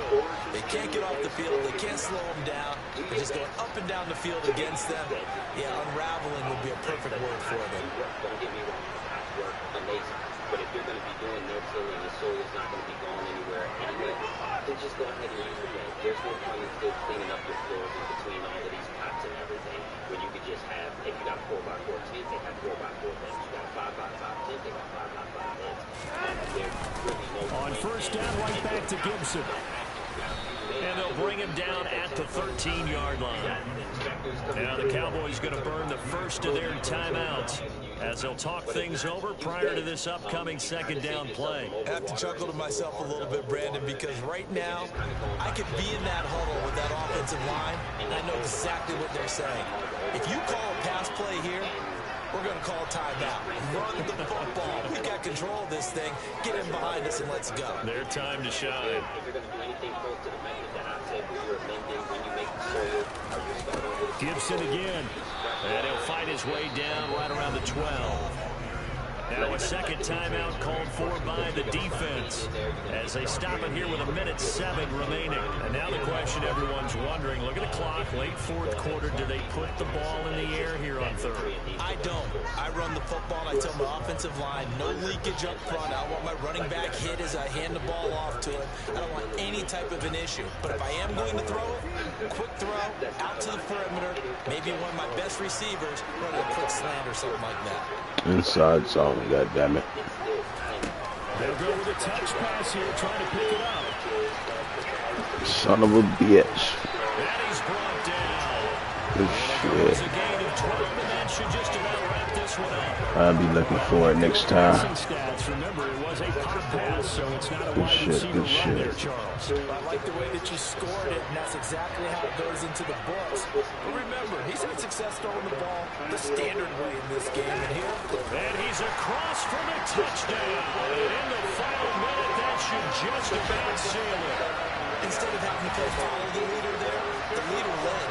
they can't get off the field. They can't slow them down. They're just going up and down the field against them. Yeah, unraveling would be a perfect word for them. Don't get me wrong, that's work amazing. But if you're going to be doing no tilling, the soil is not going to be going anywhere anyway, then just go ahead and use the blade. There's no point in still cleaning up your floors in between all of these pots and everything when you could just have, if you got 4x4 tents, they have 4x4 tents. You got 5x5 tents, they got 5x5 tents. There's really no on first down, right back to Gibson. And they'll bring him down at the 13-yard line. Now the Cowboys going to burn the first of their timeouts as they'll talk things over prior to this upcoming 2nd down play. I have to chuckle to myself a little bit, Brandon, because right now I could be in that huddle with that offensive line, and I know exactly what they're saying. If you call a pass play here, we're going to call timeout. Run the football. We've got control of this thing. Get in behind us and let's go. Their time to shine. If you're going to do anything close to the method that I said, when you're amending, when you make the soil, or you're starting with Gibson again. And he'll fight his way down right around the 12. Now a 2nd timeout called for by the defense as they stop it here with 1:07 remaining. And now the question everyone's wondering, look at the clock, late 4th quarter, do they put the ball in the air here on 3rd? I don't. I run the football and I tell my offensive line, no leakage up front. I want my running back hit as I hand the ball off to him. I don't want any type of an issue. But if I am going to throw it, quick throw, out to the perimeter, maybe one of my best receivers running a quick slant or something like that. Inside zone, goddammit. They'll go with a touch pass here, trying to pick it up. Son of a bitch. And he's brought down. Good shit. A gain of 12, and that should just about wrap this one up. I'll be looking for it next time. Stats, remember, it was a pop pass, so it's not a Good wide shit, receiver good run shit. there, Charles. I like the way that you scored it, and that's exactly how it goes into the books. But remember, he's had success throwing the ball the standard way in this game. And here, And he's across for the touchdown. And in the final minute, that should just about seal it. instead of having to play follow the leader there, the leader led.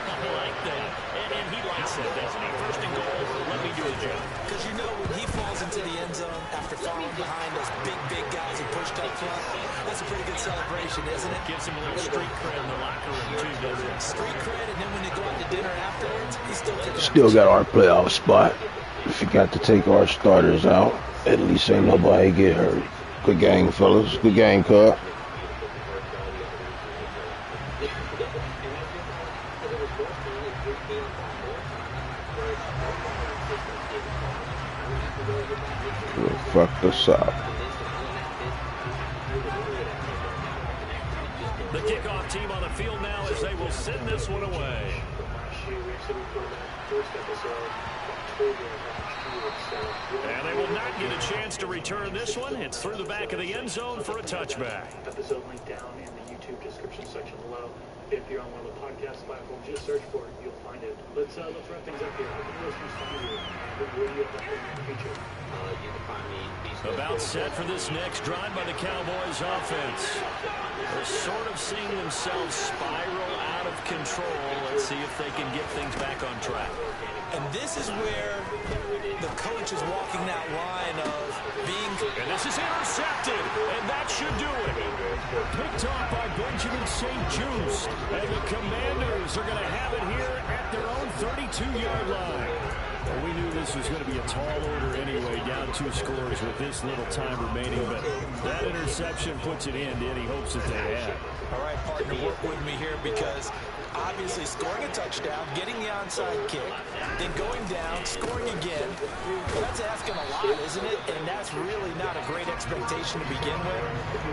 I like that. And he likes it, doesn't he? First and goal, let me do the job. Because you know when he falls into the end zone after falling behind those big guys who pushed up front, that's a pretty good celebration, isn't it? Gives him a little street cred in the locker room, too, doesn't it? Street cred, and then when they go out to dinner afterwards, he still got our playoff spot. If you got to take our starters out, at least ain't nobody get hurt. Good game, fellas. Good game, Cub. Fucked us up. The kickoff team on the field now as they will send this one away. And they will not get a chance to return this one. It's through the back of the end zone for a touchback. Episode link down in the YouTube description section below. If you're on one of the podcast platforms, just search for it. You'll find it. Let's wrap things up here. How can listeners find you? Where do you have that in the future? You can find me. About set for this next drive by the Cowboys offense. They're sort of seeing themselves spiral out of control. Let's see if they can get things back on track. And this is where the coach is walking that line of being... And this is intercepted, and that should do it. Picked off by Benjamin St. Juste, and the Commanders are going to have it here at their own 32-yard line. Well, we knew this was going to be a tall order anyway, down 2 scores with this little time remaining, but that interception puts it in to any hopes that they had. All right, partner, work with me here because obviously scoring a touchdown, getting the onside kick, then going down, scoring again, well, that's asking a lot, isn't it? And that's really not a great expectation to begin with.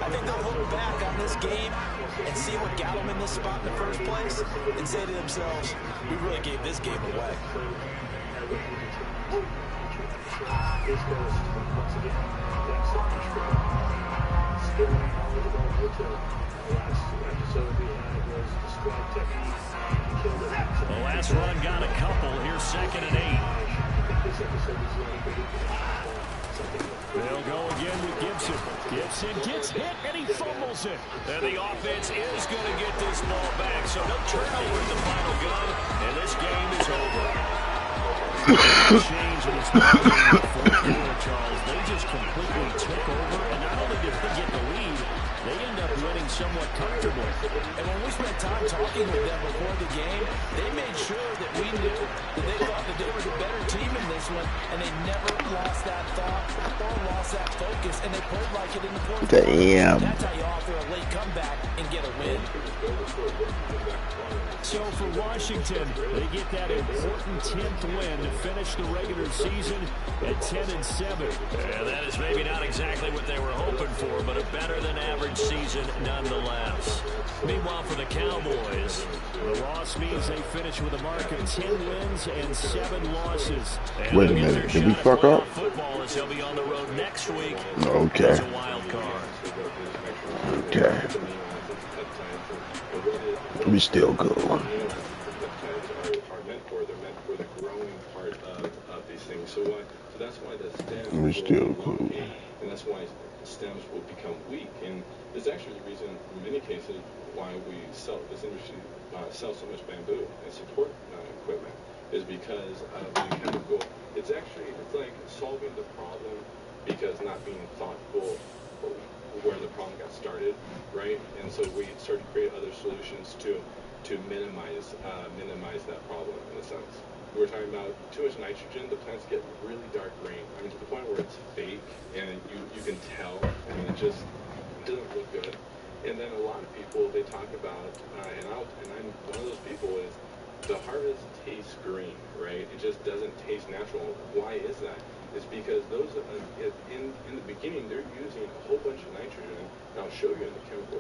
I think they'll look back on this game and see what got them in this spot in the first place and say to themselves, we really gave this game away. The last run got a couple. Here's 2nd and 8. They'll go again with Gibson. Gibson gets hit and he fumbles it. And the offense is going to get this ball back. So no turnover in the final gun. And this game is over. Change in this fourth quarter, Charles. They just completely took over. And not only did they get the lead, they end up winning somewhat comfortably. And when we spent time talking with them before the game, they made sure that we knew that they thought that they were the better team in this one, and they never lost that thought or lost that focus, and they played like it in the fourth quarter. Damn. That's how you offer a late comeback and get a win. So for Washington, they get that important 10th win to finish the regular season at 10-7. And that is maybe not exactly what they were hoping for, but a better than average season nonetheless. Meanwhile, for the Cowboys, the loss means they finish with a mark of 10 wins and 7 losses. And wait a minute, did we fuck up? Football as they'll be on the road next week. Okay. As a wild card. Okay. We still good. Are meant for, they're meant for the growing part of these things. So that's why the stems We still cool. And that's why stems will become weak. And it's actually the reason, in many cases, why we sell this industry sell so much bamboo and support equipment is because of the chemical. It's like solving the problem because not being thoughtful where the problem got started, right? And so we started to create other solutions to minimize that problem in a sense. We were talking about too much nitrogen, the plants get really dark green. I mean, to the point where it's fake and you can tell. I mean, it just doesn't look good. And then a lot of people, they talk about, and I'm one of those people, is the harvest tastes green, right? It just doesn't taste natural. Why is that? It's because those in the beginning they're using a whole bunch of nitrogen. And I'll show you in the chemical